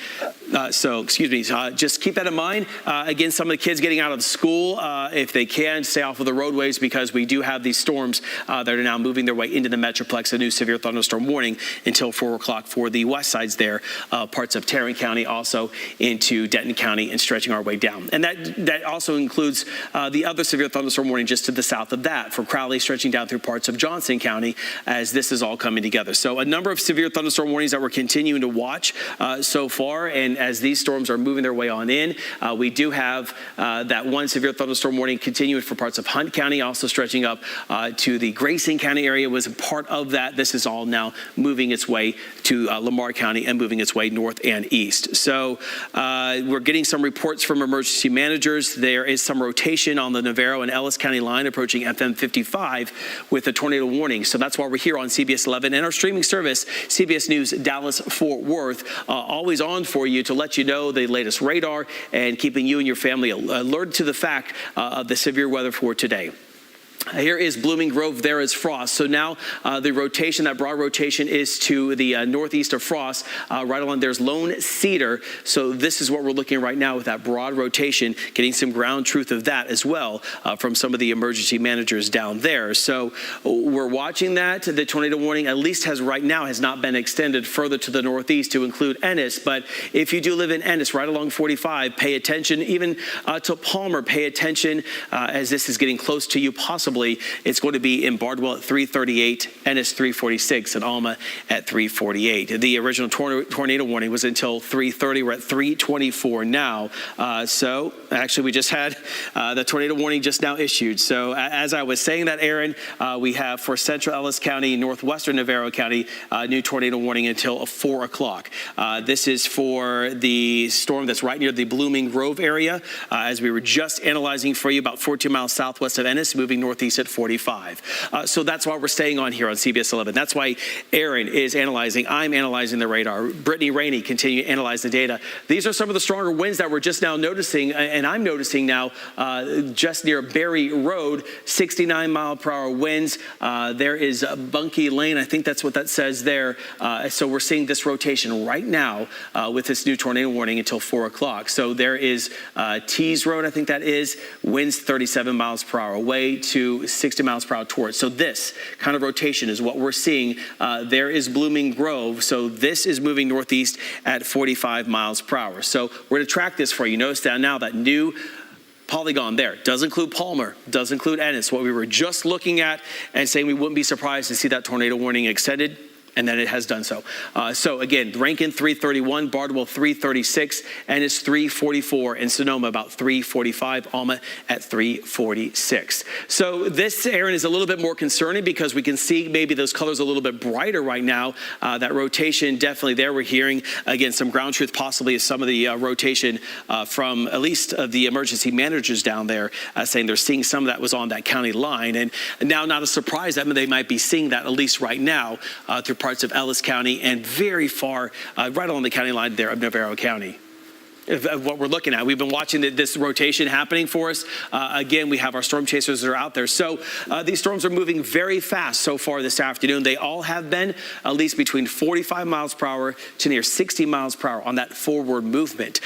Just keep that in mind. Again, some of the kids getting out of school, if they can, stay off of the roadways because we do have these storms that are now moving their way into the Metroplex, a new severe thunderstorm warning until 4 o'clock for the west sides there, parts of Tarrant County, also into Denton County and stretching our way down. And that also includes the other severe thunderstorm warning just to the south of that for Crowley, stretching down through parts of Johnson County as this is all coming together. So a number of severe thunderstorm warnings that we're continuing to watch so far, and as these storms are moving their way on in, we do have that one severe thunderstorm warning continuing for parts of Hunt County, also stretching up to the Grayson County area was a part of that. This is all now moving its way to Lamar County and moving its way north and east. So we're getting some reports from emergency managers. There is some rotation on the Navarro and Ellis County line approaching FM 55 with a tornado warning. So that's why we're here on CBS 11 and our streaming service, CBS News Dallas Fort Worth, always on for you to let you know the latest radar and keeping you and your family alerted to the fact of the severe weather for today. Here is Blooming Grove. There is Frost. So now the rotation, that broad rotation, is to the northeast of Frost. Right along there's Lone Cedar. So this is what we're looking at right now with that broad rotation, getting some ground truth of that as well from some of the emergency managers down there. So we're watching that. The tornado warning, at least right now, has not been extended further to the northeast to include Ennis. But if you do live in Ennis, right along 45, pay attention. Even to Palmer, pay attention as this is getting close to you possibly. It's going to be in Bardwell at 338, Ennis 346, and Alma at 348. The original tornado warning was until 3:30. We're at 3:24 now. So actually, we just had the tornado warning just now issued. So as I was saying that, Aaron, we have for Central Ellis County, Northwestern Navarro County, new tornado warning until 4 o'clock. This is for the storm that's right near the Blooming Grove area. As we were just analyzing for you, about 14 miles southwest of Ennis, moving northeast at 45. So that's why we're staying on here on CBS 11. That's why Aaron is analyzing. I'm analyzing the radar. Brittany Rainey continue to analyze the data. These are some of the stronger winds that we're just now noticing, and and I'm noticing now just near Berry Road, 69-mile-per-hour winds. There is Bunkie Lane. I think that's what that says there. So we're seeing this rotation right now with this new tornado warning until 4 o'clock. So there is Tees Road, I think that is, winds 37 miles per hour away to 60 miles per hour towards. So this kind of rotation is what we're seeing. There is Blooming Grove. So this is moving northeast at 45 miles per hour. So we're going to track this for you. Notice down now that new polygon there does include Palmer, does include Ennis, what we were just looking at and saying we wouldn't be surprised to see that tornado warning extended. And then it has done so. So again, Rankin 331, Bardwell 336, Ennis 344, and Sonoma about 345, Alma at 346. So this, Aaron, is a little bit more concerning because we can see maybe those colors a little bit brighter right now. That rotation definitely there. We're hearing, again, some ground truth possibly is some of the rotation from at least the emergency managers down there saying they're seeing some of that was on that county line. And now not a surprise that they might be seeing that at least right now through parts of Ellis County and very far right along the county line there of Navarro County. Of what we're looking at. We've been watching this rotation happening for us. Again, we have our storm chasers that are out there. So these storms are moving very fast so far this afternoon. They all have been at least between 45 miles per hour to near 60 miles per hour on that forward movement.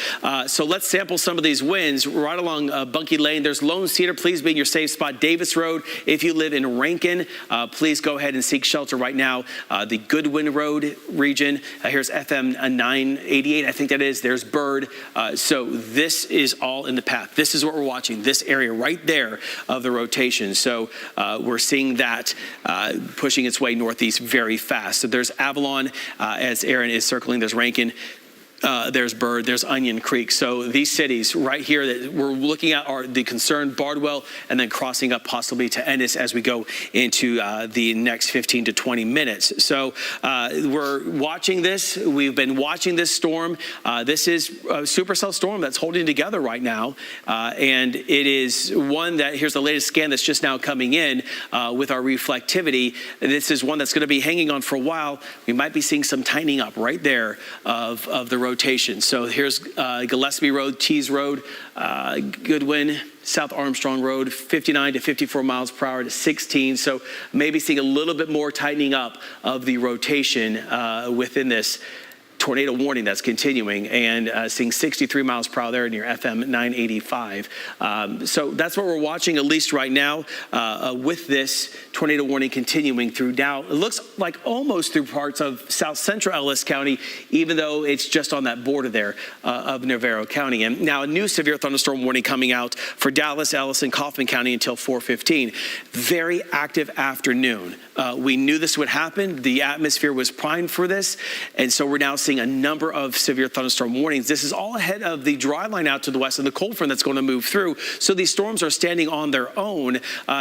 So let's sample some of these winds right along Bunkie Lane. There's Lone Cedar. Please be in your safe spot. Davis Road. If you live in Rankin, please go ahead and seek shelter right now. The Goodwin Road region. Here's FM 988. I think that is. There's Bird. So this is all in the path. This is what we're watching, this area right there of the rotation. So we're seeing that pushing its way northeast very fast. So there's Avalon, as Aaron is circling, there's Rankin. There's Bird, there's Onion Creek. So these cities right here that we're looking at are the concerned Bardwell and then crossing up possibly to Ennis as we go into the next 15 to 20 minutes. So we're watching this. We've been watching this storm. This is a supercell storm that's holding together right now. And it is one that, here's the latest scan that's just now coming in with our reflectivity. This is one that's going to be hanging on for a while. We might be seeing some tightening up right there of the rotation. So here's Gillespie Road, Tees Road, Goodwin, South Armstrong Road, 59 to 54 miles per hour to 16. So maybe seeing a little bit more tightening up of the rotation within this tornado warning that's continuing, and seeing 63 miles per hour there near FM 985. So that's what we're watching, at least right now, with this tornado warning continuing through now. It looks like almost through parts of south central Ellis County, even though it's just on that border there of Navarro County. And now a new severe thunderstorm warning coming out for Dallas, Ellis, and Kaufman County until 4:15. Very active afternoon. We knew this would happen. The atmosphere was primed for this, and so we're now seeing a number of severe thunderstorm warnings. This is all ahead of the dry line out to the west and the cold front that's going to move through. So these storms are standing on their own.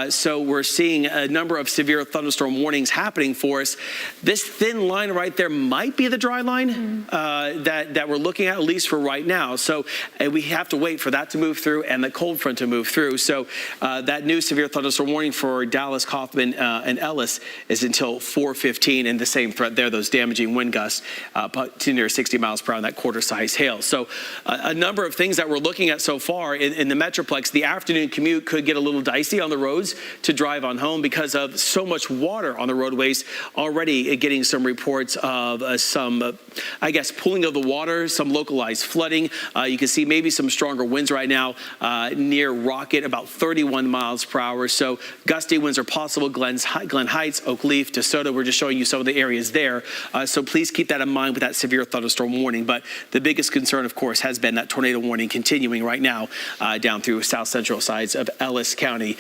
So we're seeing a number of severe thunderstorm warnings happening for us. This thin line right there might be the dry line that we're looking at least for right now. So we have to wait for that to move through and the cold front to move through. So that new severe thunderstorm warning for Dallas, Kaufman, and Ellis is until 4:15, and the same threat there, those damaging wind gusts to near 60 miles per hour, that quarter-size hail. So a number of things that we're looking at so far in the Metroplex. The afternoon commute could get a little dicey on the roads to drive on home because of so much water on the roadways. Already getting some reports of some, I guess, pooling of the water, some localized flooding. You can see maybe some stronger winds right now near Rocket, about 31 miles per hour. So gusty winds are possible. Glen Heights, Oakleaf, DeSoto, we're just showing you some of the areas there. So please keep that in mind with that severe thunderstorm warning. But the biggest concern, of course, has been that tornado warning continuing right now down through south central sides of Ellis County.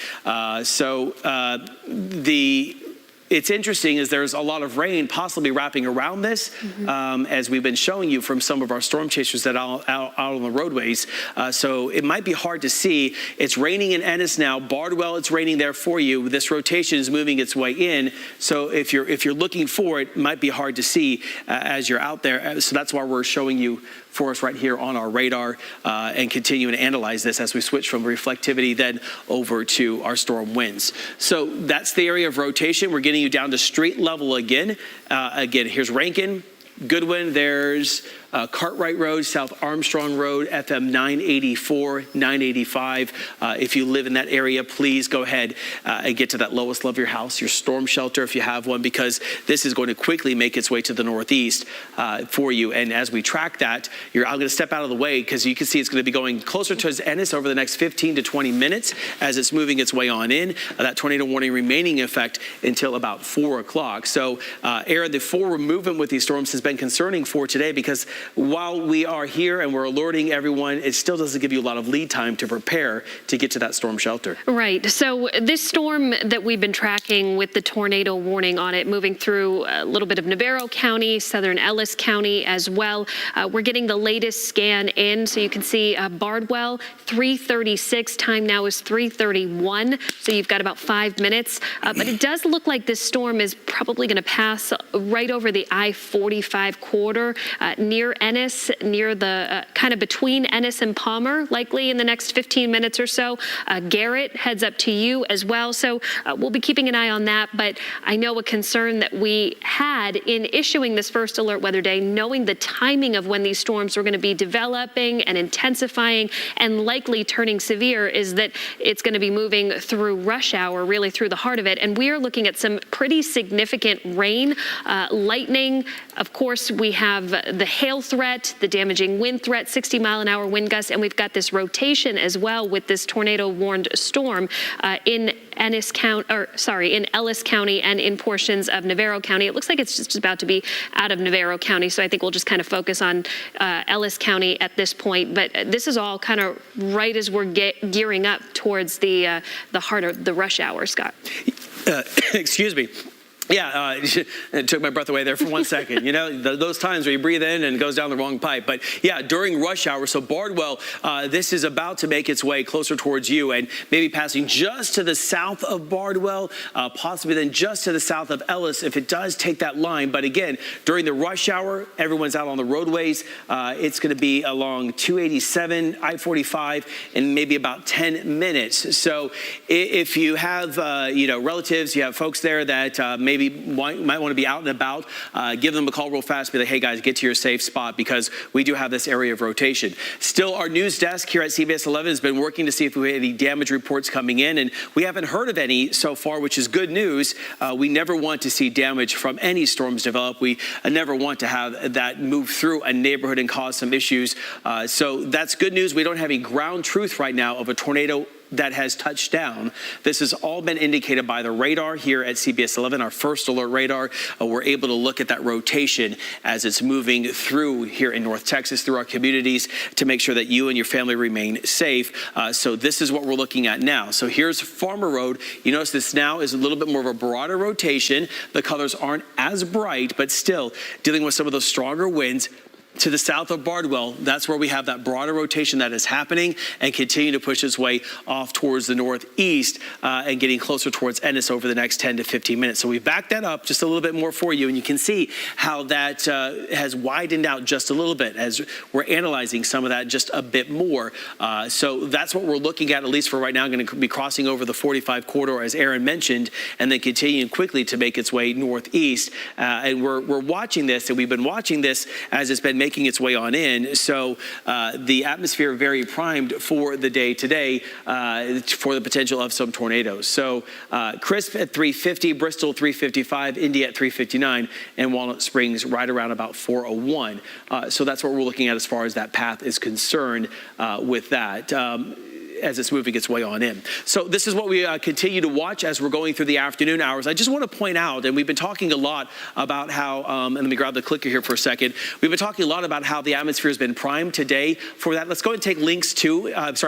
It's interesting is there's a lot of rain possibly wrapping around this, as we've been showing you from some of our storm chasers that are out on the roadways. So it might be hard to see. It's raining in Ennis now. Bardwell, it's raining there for you. This rotation is moving its way in. So if you're looking for it, it might be hard to see as you're out there. So that's why we're showing you for us right here on our radar and continuing to analyze this as we switch from reflectivity then over to our storm winds. So that's the area of rotation. We're getting you down to street level again. Again, here's Rankin, Goodwin, there's Cartwright Road, South Armstrong Road, FM 984, 985. If you live in that area, please go ahead and get to that lowest level of your house, your storm shelter if you have one, because this is going to quickly make its way to the northeast for you. And as we track that, I'm going to step out of the way because you can see it's going to be going closer towards Ennis over the next 15 to 20 minutes as it's moving its way on in. That tornado warning remaining in effect until about 4 o'clock. So, Aaron, the forward movement with these storms has been concerning for today because while we are here and we're alerting everyone, it still doesn't give you a lot of lead time to prepare to get to that storm shelter. Right. So this storm that we've been tracking with the tornado warning on it, moving through a little bit of Navarro County, southern Ellis County as well. We're getting the latest scan in, so you can see Bardwell, 3:36. Time now is 3:31, so you've got about 5 minutes. But it does look like this storm is probably going to pass right over the I-45 corridor near Ennis, near the kind of between Ennis and Palmer, likely in the next 15 minutes or so. Garrett heads up to you as well, so we'll be keeping an eye on that. But I know a concern that we had in issuing this first alert weather day, knowing the timing of when these storms were going to be developing and intensifying and likely turning severe, is that it's going to be moving through rush hour, really through the heart of it. And we are looking at some pretty significant rain, lightning. Of course, we have the hail threat, the damaging wind threat, 60-mile-an-hour wind gusts, and we've got this rotation as well with this tornado-warned storm in Ellis County and in portions of Navarro County. It looks like it's just about to be out of Navarro County, so I think we'll just kind of focus on Ellis County at this point. But this is all kind of right as we're gearing up towards the heart of the rush hour, Scott. Excuse me. Yeah, it took my breath away there for 1 second. You know, those times where you breathe in and it goes down the wrong pipe. But yeah, during rush hour, so Bardwell, this is about to make its way closer towards you and maybe passing just to the south of Bardwell, possibly then just to the south of Ellis if it does take that line. But again, during the rush hour, everyone's out on the roadways. It's going to be along 287, I-45 in maybe about 10 minutes. So if you have, relatives, you have folks there that maybe might want to be out and about, give them a call real fast, be like, hey guys, get to your safe spot because we do have this area of rotation. Still, our news desk here at CBS 11 has been working to see if we have any damage reports coming in, and we haven't heard of any so far, which is good news. We never want to see damage from any storms develop. We never want to have that move through a neighborhood and cause some issues. So that's good news. We don't have any ground truth right now of a tornado that has touched down. This has all been indicated by the radar here at CBS 11, our first alert radar. We're able to look at that rotation as it's moving through here in North Texas, through our communities, to make sure that you and your family remain safe. So this is what we're looking at now. So here's Farmer Road. You notice this now is a little bit more of a broader rotation. The colors aren't as bright, but still dealing with some of those stronger winds. To the south of Bardwell, that's where we have that broader rotation that is happening and continue to push its way off towards the northeast and getting closer towards Ennis over the next 10 to 15 minutes. So we backed that up just a little bit more for you, and you can see how that has widened out just a little bit as we're analyzing some of that just a bit more. So that's what we're looking at least for right now. Going to be crossing over the 45 corridor, as Aaron mentioned, and then continuing quickly to make its way northeast. And we're watching this, and we've been watching this as it's been making its way on in. So the atmosphere very primed for the day today for the potential of some tornadoes. So Crisp at 350, Bristol 355, Indy at 359, and Walnut Springs right around about 401. So that's what we're looking at as far as that path is concerned with that. As it's moving its way on in. So this is what we continue to watch as we're going through the afternoon hours. I just want to point out, and we've been talking a lot about how, and let me grab the clicker here for a second. We've been talking a lot about how the atmosphere has been primed today for that. Let's go ahead and take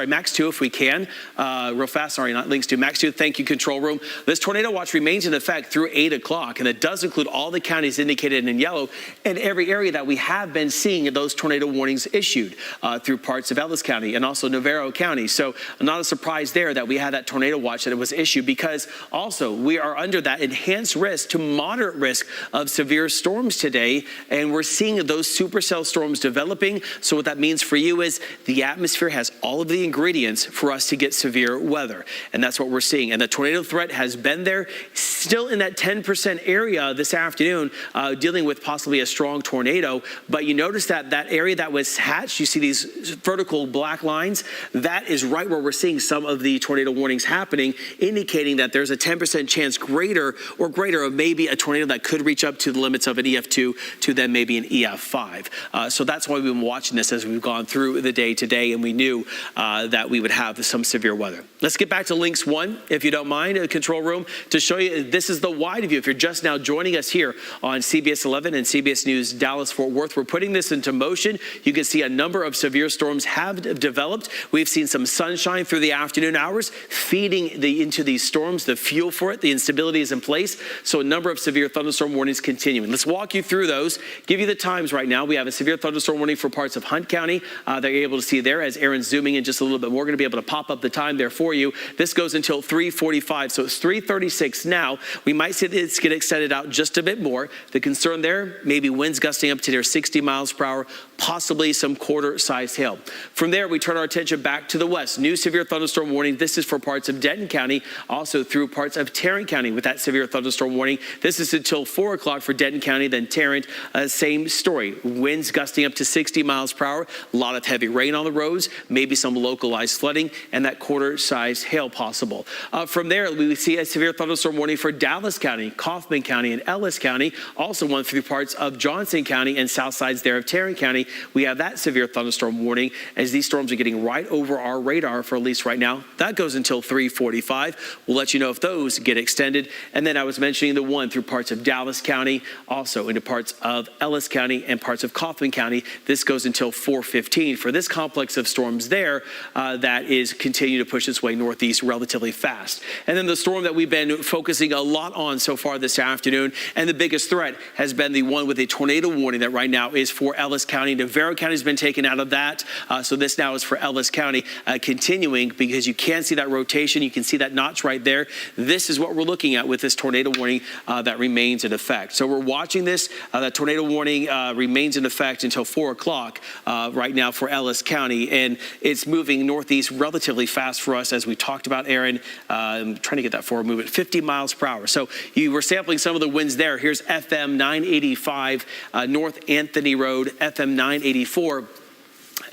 Max 2 if we can. Real fast, sorry, not Links 2, Max 2. Thank you, control room. This tornado watch remains in effect through 8 o'clock, and it does include all the counties indicated in yellow and every area that we have been seeing those tornado warnings issued through parts of Ellis County and also Navarro County. So not a surprise there that we had that tornado watch that it was issued, because also we are under that enhanced risk to moderate risk of severe storms today. And we're seeing those supercell storms developing. So what that means for you is the atmosphere has all of the ingredients for us to get severe weather. And that's what we're seeing. And the tornado threat has been there, still in that 10% area this afternoon, dealing with possibly a strong tornado. But you notice that that area that was hatched, you see these vertical black lines, that is right where we're seeing some of the tornado warnings happening, indicating that there's a 10% chance greater of maybe a tornado that could reach up to the limits of an EF2 to then maybe an EF5. So that's why we've been watching this as we've gone through the day today, and we knew that we would have some severe weather. Let's get back to Links 1, if you don't mind, control room, to show you this is the wide view. If you're just now joining us here on CBS 11 and CBS News Dallas-Fort Worth, we're putting this into motion. You can see a number of severe storms have developed. We've seen some sunshine through the afternoon hours, feeding into these storms, the fuel for it, the instability is in place. So a number of severe thunderstorm warnings continuing. Let's walk you through those, give you the times right now. We have a severe thunderstorm warning for parts of Hunt County that you're able to see there. As Aaron's zooming in just a little bit more, we're going to be able to pop up the time there for you. This goes until 3:45, so it's 3:36 now. We might see this get extended out just a bit more. The concern there, maybe winds gusting up to near 60 miles per hour, possibly some quarter-sized hail. From there, we turn our attention back to the west. New severe thunderstorm warning. This is for parts of Denton County, also through parts of Tarrant County with that severe thunderstorm warning. This is until 4 o'clock for Denton County, then Tarrant, same story. Winds gusting up to 60 miles per hour, a lot of heavy rain on the roads, maybe some localized flooding, and that quarter-sized hail possible. From there, we see a severe thunderstorm warning for Dallas County, Kaufman County, and Ellis County, also one through parts of Johnson County and south sides there of Tarrant County. We have that severe thunderstorm warning as these storms are getting right over our radar for at least right now. That goes until 3:45. We'll let you know if those get extended. And then I was mentioning the one through parts of Dallas County, also into parts of Ellis County and parts of Kaufman County. This goes until 4:15 for this complex of storms there that is continuing to push its way northeast relatively fast. And then the storm that we've been focusing a lot on so far this afternoon, and the biggest threat has been the one with a tornado warning that right now is for Ellis County. Navarro County has been taken out of that. So this now is for Ellis County, continuing, because you can see that rotation. You can see that notch right there. This is what we're looking at with this tornado warning that remains in effect. So we're watching this. That tornado warning remains in effect until 4 o'clock right now for Ellis County. And it's moving northeast relatively fast for us, as we talked about, Aaron. I'm trying to get that forward movement, 50 miles per hour. So you were sampling some of the winds there. Here's FM 985, North Anthony Road, FM 984.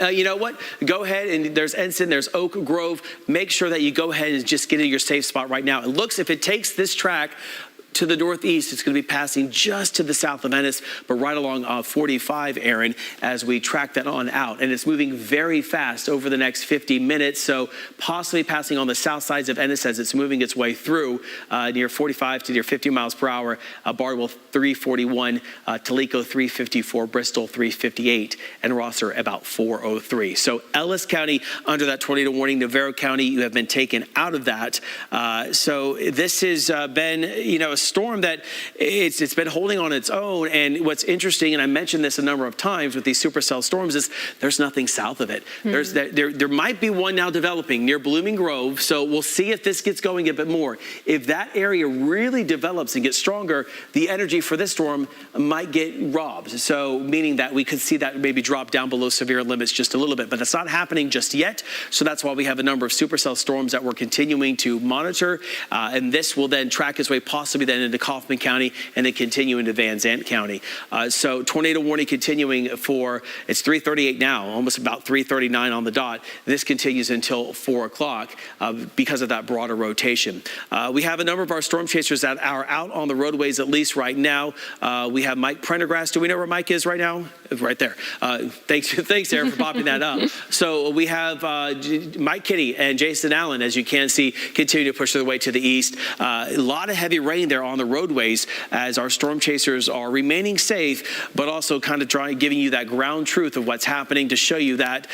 You know what? Go ahead, and there's Ensign, there's Oak Grove. Make sure that you go ahead and just get in your safe spot right now. It looks, if it takes this track to the northeast, it's going to be passing just to the south of Ennis, but right along 45, Aaron, as we track that on out. And it's moving very fast over the next 50 minutes, so possibly passing on the south sides of Ennis as it's moving its way through near 45 to near 50 miles per hour. Bardwell 341, Talico 354, Bristol 358, and Rosser about 403. So Ellis County under that tornado warning. Navarro County, you have been taken out of that. So this has been, a storm that it's been holding on its own. And what's interesting, and I mentioned this a number of times with these supercell storms, is there's nothing south of it. There might be one now developing near Blooming Grove. So we'll see if this gets going a bit more. If that area really develops and gets stronger, the energy for this storm might get robbed. So meaning that we could see that maybe drop down below severe limits just a little bit, but it's not happening just yet. So that's why we have a number of supercell storms that we're continuing to monitor. And this will then track its way possibly then into Kaufman County and then continue into Van Zandt County. So tornado warning continuing for, it's 3:38 now, almost about 3:39 on the dot. This continues until 4 o'clock because of that broader rotation. We have a number of our storm chasers that are out on the roadways, at least right now. We have Mike Prendergrass. Do we know where Mike is right now? Right there. Thanks, Aaron, for popping that up. So we have Mike Kitty and Jason Allen, as you can see, continue to push their way to the east. A lot of heavy rain there there on the roadways as our storm chasers are remaining safe, but also kind of giving you that ground truth of what's happening to show you that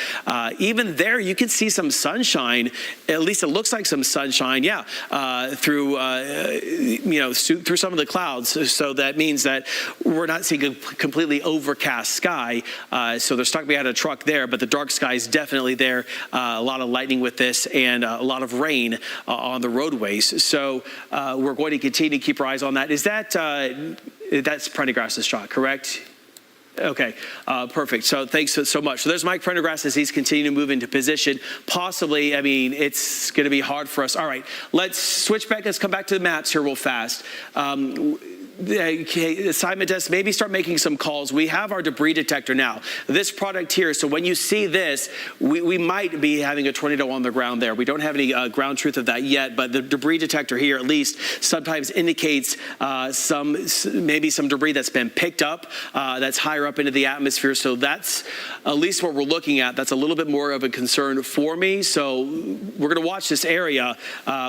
even there you can see some sunshine. At least it looks like some sunshine, through through some of the clouds. So that means that we're not seeing a completely overcast sky. So there's not going to be a truck there, but the dark sky is definitely there. A lot of lightning with this and a lot of rain on the roadways. So we're going to continue to keep our eyes on that. Is that that's Prendergast's shot, correct? Okay, perfect. So thanks so much. So there's Mike Prendergast as he's continuing to move into position. Possibly, I mean, it's going to be hard for us. All right, let's switch back. Let's come back to the maps here real fast. Assignment desk, maybe start making some calls. We have our debris detector now. This product here, so when you see this, we might be having a tornado on the ground there. We don't have any ground truth of that yet, but the debris detector here at least sometimes indicates maybe some debris that's been picked up that's higher up into the atmosphere. So that's at least what we're looking at. That's a little bit more of a concern for me. So we're going to watch this area.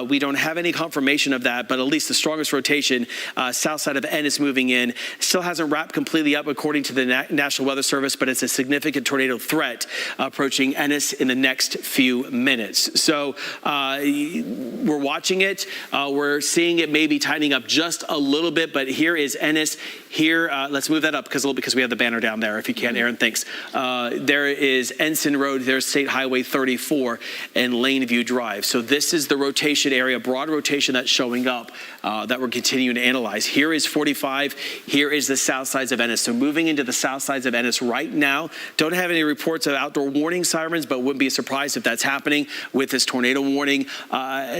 We don't have any confirmation of that, but at least the strongest rotation south side of Ennis moving in. Still hasn't wrapped completely up according to the National Weather Service, but it's a significant tornado threat approaching Ennis in the next few minutes. So we're watching it. We're seeing it maybe tightening up just a little bit, but here is Ennis. Here, let's move that up because we have the banner down there. If you can, Aaron, thanks. There is Ensign Road, there's State Highway 34 and Laneview Drive. So this is the rotation area, broad rotation that's showing up that we're continuing to analyze. Here is 45. Here is the south sides of Ennis. So moving into the south sides of Ennis right now. Don't have any reports of outdoor warning sirens, but wouldn't be surprised if that's happening with this tornado warning.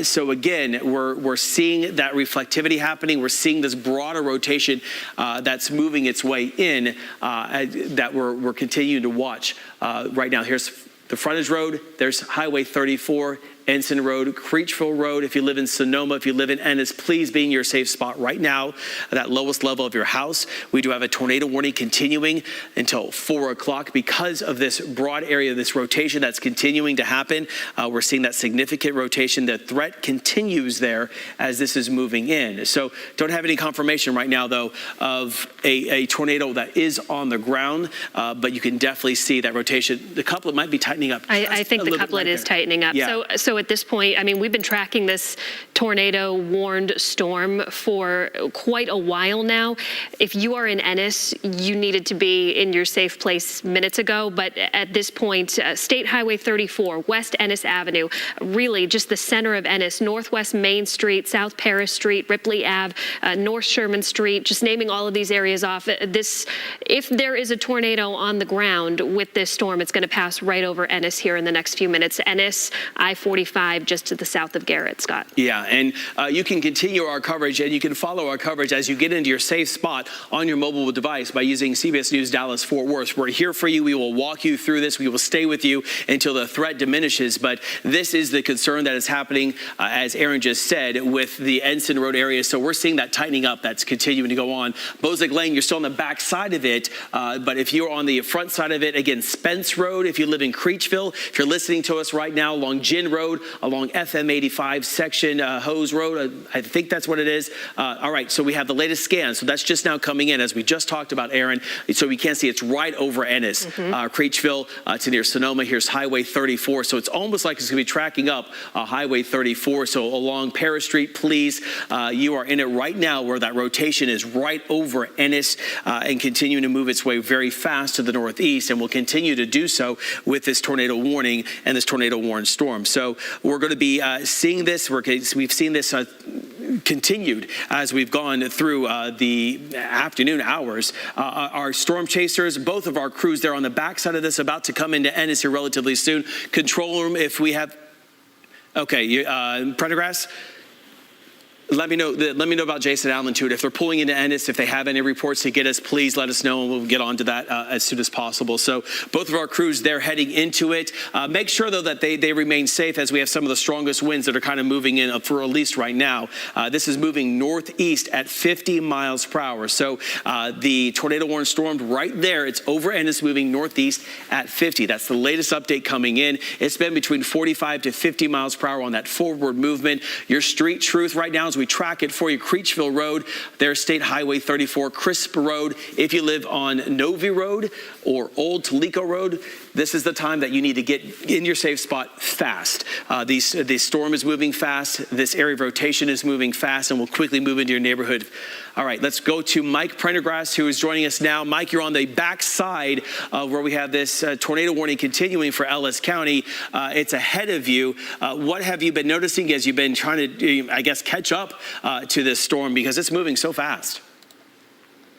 So again, we're seeing that reflectivity happening. We're seeing this broader rotation that's moving its way in that we're continuing to watch right now. Here's the frontage road. There's Highway 34. Ensign Road, Creechville Road. If you live in Sonoma, if you live in Ennis, please be in your safe spot right now, that lowest level of your house. We do have a tornado warning continuing until 4 o'clock because of this broad area, this rotation that's continuing to happen. We're seeing that significant rotation. The threat continues there as this is moving in. So don't have any confirmation right now, though, of a tornado that is on the ground, but you can definitely see that rotation. The couplet might be tightening up. I think the couplet is tightening up. Yeah. So at this point, I mean, we've been tracking this tornado warned storm for quite a while now. If you are in Ennis, you needed to be in your safe place minutes ago. But at this point, State Highway 34, West Ennis Avenue, really just the center of Ennis, Northwest Main Street, South Paris Street, Ripley Ave, North Sherman Street, just naming all of these areas off. If there is a tornado on the ground with this storm, it's going to pass right over Ennis here in the next few minutes. Ennis, I-45, just to the south of Garrett, Scott. Yeah, and you can continue our coverage and you can follow our coverage as you get into your safe spot on your mobile device by using CBS News Dallas Fort Worth. We're here for you. We will walk you through this. We will stay with you until the threat diminishes. But this is the concern that is happening, as Aaron just said, with the Ensign Road area. So we're seeing that tightening up that's continuing to go on. Bozick Lane, you're still on the back side of it. But if you're on the front side of it, again, Spence Road, if you live in Creechville, if you're listening to us right now along Gin Road, along FM 85 section, Hose Road, I think that's what it is. All right, so we have the latest scan. So that's just now coming in, as we just talked about, Aaron. So we can't see it's right over Ennis. Creechville to near Sonoma. Here's Highway 34. So it's almost like it's going to be tracking up Highway 34. So along Paris Street, please, you are in it right now where that rotation is right over Ennis and continuing to move its way very fast to the northeast, and will continue to do so with this tornado warning and this tornado warned storm. So we're going to be seeing this. We've seen this continued as we've gone through the afternoon hours. Our storm chasers, both of our crews there on the backside of this, about to come into Ennis here relatively soon. Control room, if we have, okay, Prendergast. Let me know about Jason Allen too. If they're pulling into Ennis, if they have any reports to get us, please let us know and we'll get on to that as soon as possible. So both of our crews, they're heading into it. Make sure though that they remain safe as we have some of the strongest winds that are kind of moving in for release right now. This is moving northeast at 50 miles per hour. So the tornado warned storm right there, it's over Ennis, moving northeast at 50. That's the latest update coming in. It's been between 45 to 50 miles per hour on that forward movement. Your street truth right now is we track it for you. Creechville Road, there's State Highway 34, Crisp Road. If you live on Novi Road or Old Toledo Road, this is the time that you need to get in your safe spot fast. The storm is moving fast. This area of rotation is moving fast and will quickly move into your neighborhood. All right, let's go to Mike Prendergrass, who is joining us now. Mike, you're on the back side where we have this tornado warning continuing for Ellis County. It's ahead of you. What have you been noticing as you've been trying to, I guess, catch up to this storm because it's moving so fast?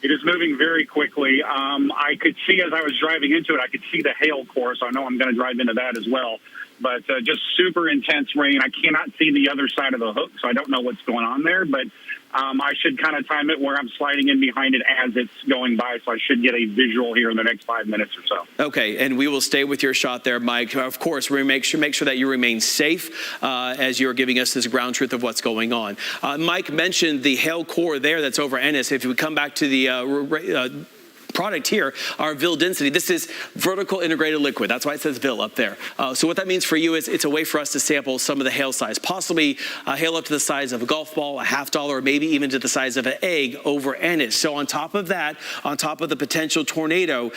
It is moving very quickly. I could see as I was driving into it, I could see the hail core, so I know I'm going to drive into that as well. But just super intense rain. I cannot see the other side of the hook, so I don't know what's going on there. But I should kind of time it where I'm sliding in behind it as it's going by, so I should get a visual here in the next 5 minutes or so. Okay, and we will stay with your shot there, Mike. Of course, we make sure that you remain safe as you're giving us this ground truth of what's going on. Mike mentioned the hail core there that's over Ennis. If we come back to the product here, our VIL density. This is vertical integrated liquid. That's why it says VIL up there. So what that means for you is it's a way for us to sample some of the hail size, possibly hail up to the size of a golf ball, a $50, or maybe even to the size of an egg over Ennis. So on top of that, on top of the potential tornado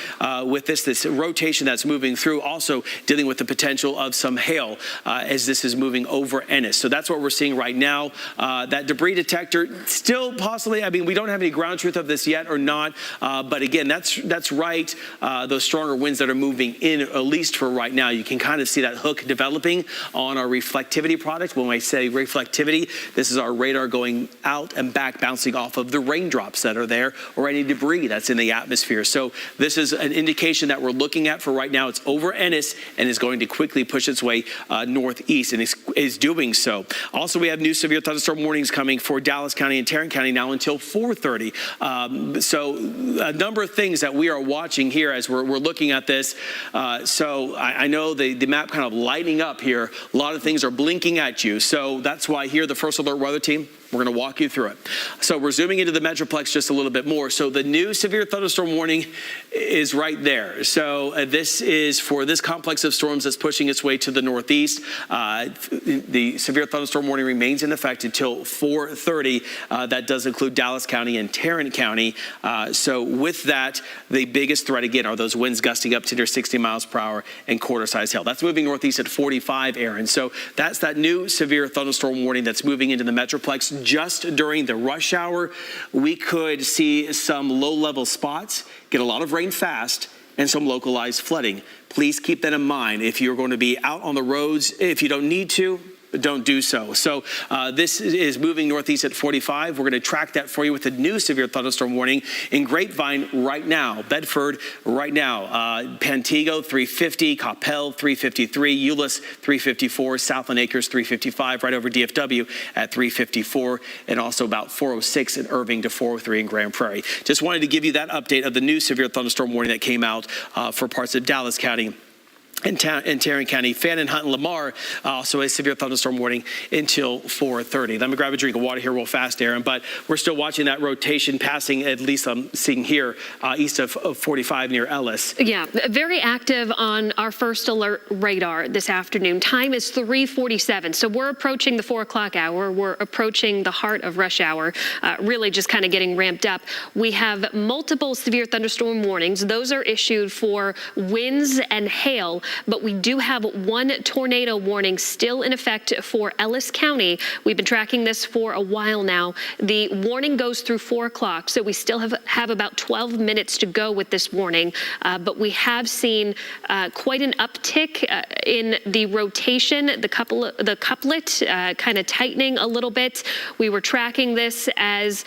with this rotation that's moving through, also dealing with the potential of some hail as this is moving over Ennis. So that's what we're seeing right now. That debris detector still possibly, I mean, we don't have any ground truth of this yet or not, but again, that's right. Those stronger winds that are moving in, at least for right now, you can kind of see that hook developing on our reflectivity product. When I say reflectivity, this is our radar going out and back, bouncing off of the raindrops that are there or any debris that's in the atmosphere. So this is an indication that we're looking at for right now. It's over Ennis and is going to quickly push its way northeast and is doing so. Also, we have new severe thunderstorm warnings coming for Dallas County and Tarrant County now until 4:30. So a number of things that we are watching here as we're looking at this. So I know the map kind of lighting up here. A lot of things are blinking at you. So that's why here, the First Alert Weather Team, we're going to walk you through it. So we're zooming into the Metroplex just a little bit more. So the new severe thunderstorm warning is right there. So this is for this complex of storms that's pushing its way to the northeast. The severe thunderstorm warning remains in effect until 4:30. That does include Dallas County and Tarrant County. So with that, the biggest threat again are those winds gusting up to near 60 miles per hour and quarter-size hail. That's moving northeast at 45, Aaron. So that's that new severe thunderstorm warning that's moving into the Metroplex. Just during the rush hour, we could see some low-level spots, get a lot of rain fast, and some localized flooding. Please keep that in mind. If you're going to be out on the roads, if you don't need to, don't do so. So this is moving northeast at 45. We're going to track that for you with a new severe thunderstorm warning in Grapevine right now, Bedford right now, Pantego 350, Coppell 353, Euless 354, Southland Acres 355, right over DFW at 354, and also about 406 in Irving to 403 in Grand Prairie. Just wanted to give you that update of the new severe thunderstorm warning that came out for parts of Dallas County and Tarrant County. Fannin, Hunt, and Lamar also a severe thunderstorm warning until 4:30. Let me grab a drink of water here real fast, Aaron, but we're still watching that rotation passing, at least I'm seeing here, east of 45 near Ellis. Yeah, very active on our first alert radar this afternoon. Time is 3:47, so we're approaching the 4 o'clock hour. We're approaching the heart of rush hour, really just kind of getting ramped up. We have multiple severe thunderstorm warnings. Those are issued for winds and hail, but we do have one tornado warning still in effect for Ellis County. We've been tracking this for a while now. The warning goes through 4 o'clock, so we still have about 12 minutes to go with this warning, but we have seen quite an uptick in the rotation, the couplet kind of tightening a little bit. We were tracking this as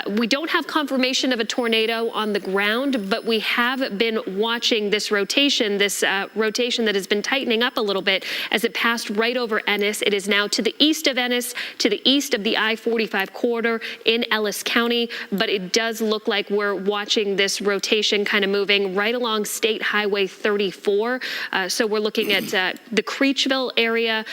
we don't have confirmation of a tornado on the ground, but we have been watching this rotation, that has been tightening up a little bit as it passed right over Ennis. It is now to the east of Ennis, to the east of the I-45 corridor in Ellis County, but it does look like we're watching this rotation kind of moving right along State Highway 34. So we're looking at the Creechville area,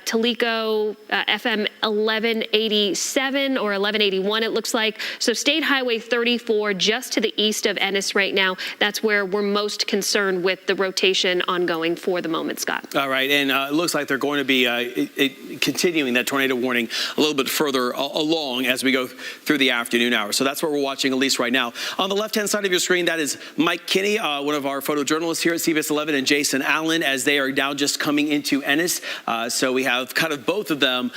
Toledo, FM 1187 or 1181 it looks like. So State Highway 34 just to the east of Ennis right now. That's where we're most concerned with the rotation ongoing. going for the moment, Scott. All right, and it looks like they're going to be continuing that tornado warning a little bit further along as we go through the afternoon hours. So that's what we're watching, at least right now. On the left-hand side of your screen, that is Mike Kinney, one of our photojournalists here at CBS 11, and Jason Allen, as they are now just coming into Ennis. So we have kind of both of them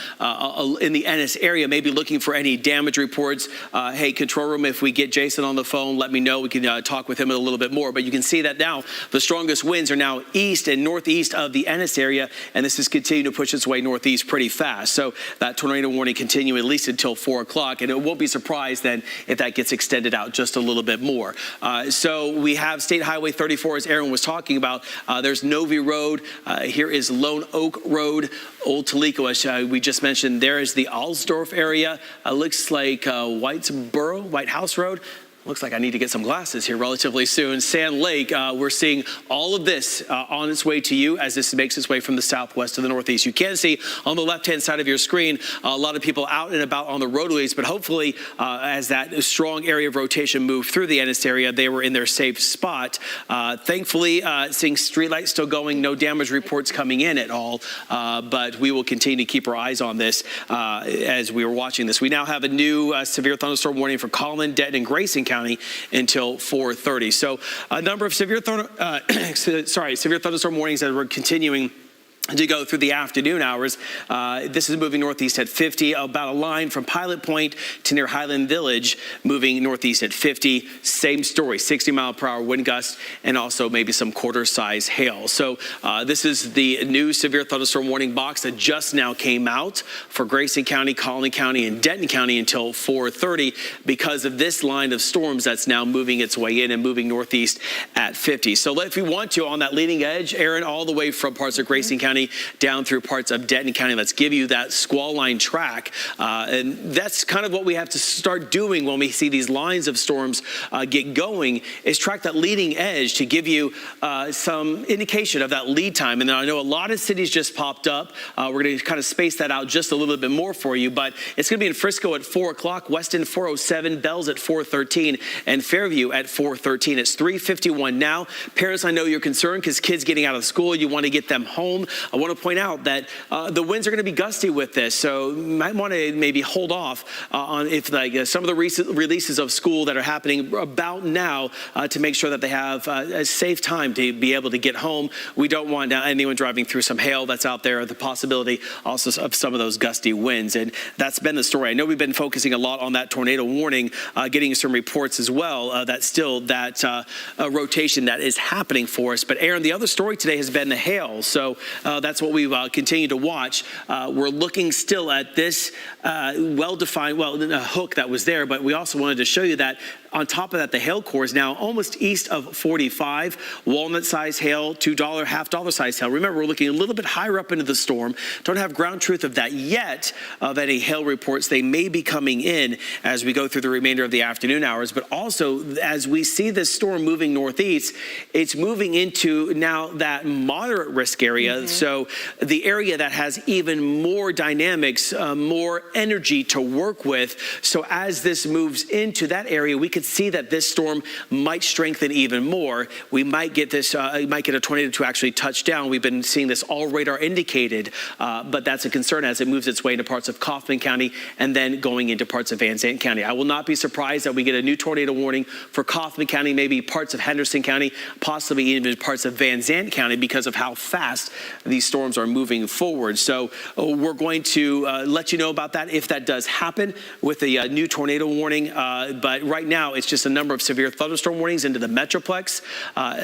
in the Ennis area, maybe looking for any damage reports. Hey, control room, if we get Jason on the phone, let me know. We can talk with him a little bit more. But you can see that now the strongest winds are now east and northeast of the Ennis area, and this is continuing to push its way northeast pretty fast. So that tornado warning continuing at least until 4 o'clock, and it won't be surprised then if that gets extended out just a little bit more. So we have State Highway 34, as Aaron was talking about. There's Novi Road. Here is Lone Oak Road. Old Toledo, as we just mentioned, there is the Alsdorf area. Looks like White House Road. Looks like I need to get some glasses here relatively soon. Sand Lake, we're seeing all of this on its way to you as this makes its way from the southwest to the northeast. You can see on the left-hand side of your screen a lot of people out and about on the roadways, but hopefully as that strong area of rotation moved through the Ennis area, they were in their safe spot. Thankfully, seeing streetlights still going, no damage reports coming in at all, but we will continue to keep our eyes on this as we were watching this. We now have a new severe thunderstorm warning for Collin, Denton, and Grayson County until 4:30. So a number of severe thunderstorm warnings that we're continuing to go through the afternoon hours. This is moving northeast at 50, about a line from Pilot Point to near Highland Village, moving northeast at 50. Same story, 60-mile-per-hour wind gusts, and also maybe some quarter-size hail. So this is the new severe thunderstorm warning box that just now came out for Grayson County, Collin County, and Denton County until 4:30 because of this line of storms that's now moving its way in and moving northeast at 50. So if we want to, on that leading edge, Aaron, all the way from parts of Grayson County down through parts of Denton County. Let's give you that squall line track. And that's kind of what we have to start doing when we see these lines of storms get going, is track that leading edge to give you some indication of that lead time. And then I know a lot of cities just popped up. We're going to kind of space that out just a little bit more for you, but it's going to be in Frisco at 4 o'clock, Weston 4:07, Bells at 4:13, and Fairview at 4:13. It's 3:51 now. Parents, I know you're concerned because kids getting out of school, you want to get them home. I want to point out that the winds are going to be gusty with this, so you might want to maybe hold off on if some of the recent releases of school that are happening about now to make sure that they have a safe time to be able to get home. We don't want anyone driving through some hail that's out there, the possibility also of some of those gusty winds, and that's been the story. I know we've been focusing a lot on that tornado warning, getting some reports as well, that still that rotation that is happening for us. But Aaron, the other story today has been the hail, so that's what we've continued to watch. We're looking still at this well-defined, hook that was there, but we also wanted to show you that on top of that, the hail core is now almost east of 45. Walnut-sized hail, $2, half-dollar-sized hail. Remember, we're looking a little bit higher up into the storm. Don't have ground truth of that yet, of any hail reports. They may be coming in as we go through the remainder of the afternoon hours. But also, as we see this storm moving northeast, it's moving into now that moderate risk area. So the area that has even more dynamics, more energy to work with. So as this moves into that area, we could see that this storm might strengthen even more. We might get this, might get a tornado to actually touch down. We've been seeing this all radar indicated, but that's a concern as it moves its way into parts of Kaufman County and then going into parts of Van Zandt County. I will not be surprised that we get a new tornado warning for Kaufman County, maybe parts of Henderson County, possibly even parts of Van Zandt County because of how fast these storms are moving forward. So we're going to let you know about that if that does happen with the new tornado warning. But right now, it's just a number of severe thunderstorm warnings into the Metroplex,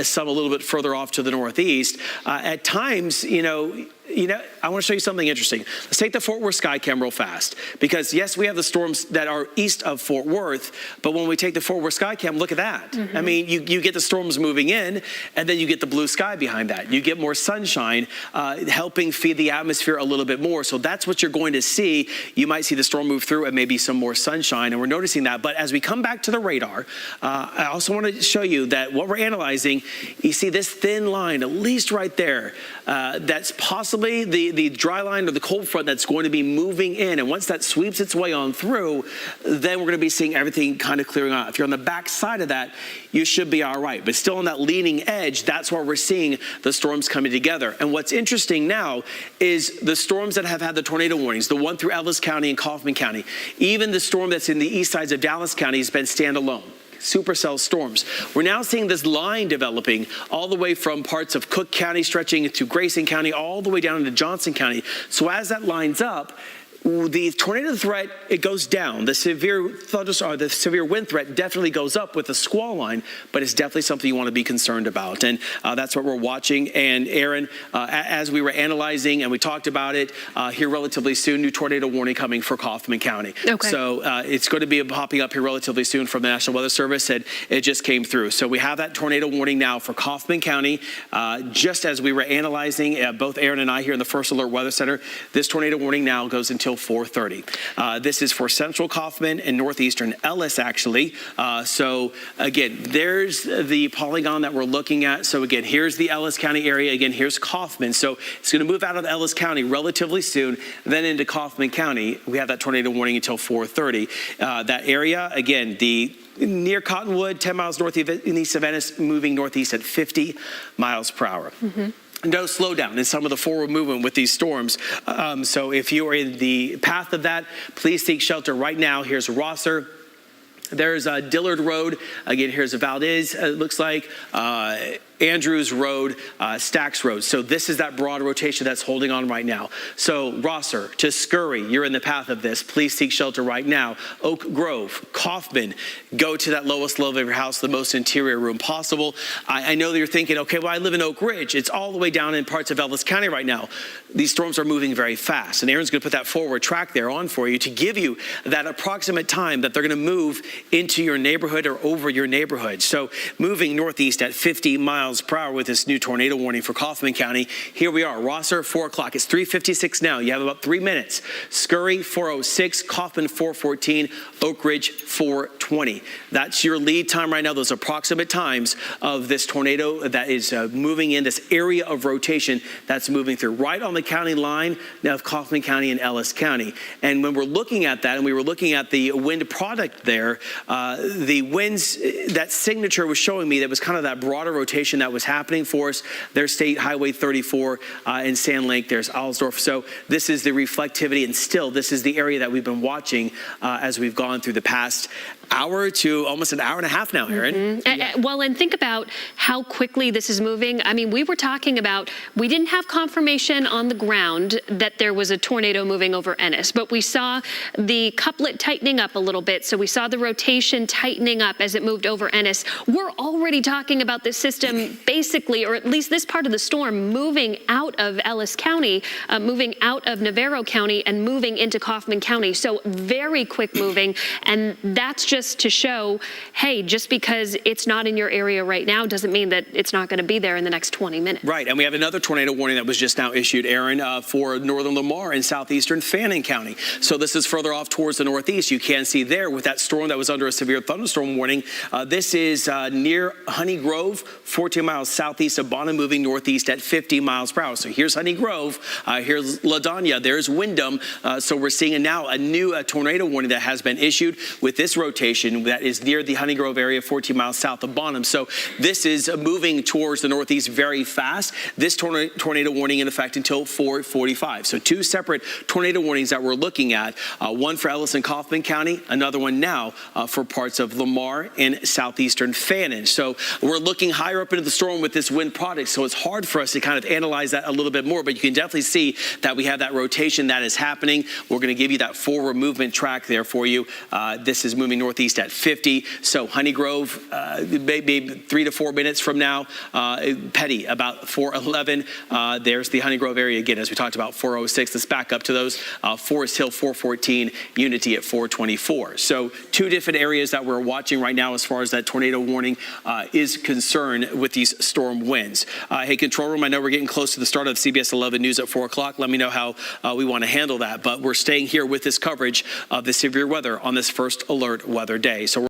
some a little bit further off to the northeast. At times, I want to show you something interesting. Let's take the Fort Worth Skycam real fast, because yes, we have the storms that are east of Fort Worth, but when we take the Fort Worth Skycam, look at that. I mean, you get the storms moving in, and then you get the blue sky behind that. You get more sunshine, helping feed the atmosphere a little bit more. So that's what you're going to see. You might see the storm move through and maybe some more sunshine, and we're noticing that. But as we come back to the radar, I also want to show you that what we're analyzing, you see this thin line, at least right there, that's possible possibly the dry line or the cold front that's going to be moving in. And once that sweeps its way on through, then we're going to be seeing everything kind of clearing out. If you're on the back side of that, you should be all right. But still on that leading edge, that's where we're seeing the storms coming together. And what's interesting now is the storms that have had the tornado warnings, the one through Ellis County and Kaufman County, even the storm that's in the east sides of Dallas County has been standalone. Supercell storms. We're now seeing this line developing all the way from parts of Cook County stretching to Grayson County all the way down into Johnson County. So as that lines up, the tornado threat, it goes down. The severe wind threat definitely goes up with the squall line, but it's definitely something you want to be concerned about. And that's what we're watching. And Aaron, as we were analyzing and we talked about it, here relatively soon, new tornado warning coming for Kaufman County. Okay. So it's going to be popping up here relatively soon from the National Weather Service, and it just came through. So we have that tornado warning now for Kaufman County. Just as we were analyzing, both Aaron and I here in the First Alert Weather Center, this tornado warning now goes until 4:30. This is for central Kaufman and northeastern Ellis, actually. So again, there's the polygon that we're looking at. So again, here's the Ellis County area. Again, here's Kaufman. So it's going to move out of Ellis County relatively soon, then into Kaufman County. We have that tornado warning until 4:30. That area, again, near Cottonwood, 10 miles northeast of Ennis, moving northeast at 50 miles per hour. Mm-hmm. No slowdown in some of the forward movement with these storms. So if you are in the path of that, please seek shelter right now. Here's Rosser. There's Dillard Road. Again, here's Valdez, it looks like. Andrews Road, Stacks Road. So this is that broad rotation that's holding on right now. So Rosser to Scurry, you're in the path of this. Please seek shelter right now. Oak Grove, Kaufman, go to that lowest level of your house, the most interior room possible. I know that you're thinking, okay, well, I live in Oak Ridge. It's all the way down in parts of Ellis County right now. These storms are moving very fast. And Aaron's going to put that forward track there on for you to give you that approximate time that they're going to move into your neighborhood or over your neighborhood. So moving northeast at 50 miles per hour with this new tornado warning for Kaufman County. Here we are, Rosser, 4 o'clock. It's 3:56 now. You have about 3 minutes. Scurry, 4:06. Kaufman, 4:14. Oak Ridge, 4:20. That's your lead time right now, those approximate times of this tornado that is moving in this area of rotation that's moving through right on the county line now of Kaufman County and Ellis County. And when we're looking at that, and we were looking at the wind product there, the winds, that signature was showing me that was kind of that broader rotation that was happening for us. There's State Highway 34 in Sand Lake. There's Alsdorf. So this is the reflectivity, and still this is the area that we've been watching as we've gone through the past hour to almost an hour and a half now, Aaron. Mm-hmm. Yeah. Well, and think about how quickly this is moving. I mean, we were talking about, we didn't have confirmation on the ground that there was a tornado moving over Ennis, but we saw the couplet tightening up a little bit. So we saw the rotation tightening up as it moved over Ennis. We're already talking about this system basically, or at least this part of the storm, moving out of Ellis County, moving out of Navarro County and moving into Kaufman County. So very quick moving. And that's just to show, hey, just because it's not in your area right now doesn't mean that it's not going to be there in the next 20 minutes. Right, and we have another tornado warning that was just now issued, Aaron, for northern Lamar and southeastern Fannin County. So this is further off towards the northeast. You can see there with that storm that was under a severe thunderstorm warning. This is near Honey Grove, 14 miles southeast of Bonham, moving northeast at 50 miles per hour. So here's Honey Grove, here's LaDonia, there's Wyndham. So we're seeing now a new tornado warning that has been issued with this rotation that is near the Honey Grove area, 14 miles south of Bonham. So this is moving towards the northeast very fast. This tornado warning in effect until 4:45. So two separate tornado warnings that we're looking at, one for Ellis and Kaufman County, another one now for parts of Lamar and southeastern Fannin. So we're looking higher up into the storm with this wind product, so it's hard for us to kind of analyze that a little bit more, but you can definitely see that we have that rotation that is happening. We're going to give you that forward movement track there for you. This is moving northeast at 50. So Honey Grove, maybe 3 to 4 minutes from now. Petty, about 4:11. There's the Honey Grove area again, as we talked about, 4:06. Let's back up to those. Forest Hill, 4:14. Unity at 4:24. So two different areas that we're watching right now as far as that tornado warning is concerned with these storm winds. Hey, control room, I know we're getting close to the start of CBS 11 News at 4 o'clock. Let me know how we want to handle that. But we're staying here with this coverage of the severe weather on this first alert weather day. So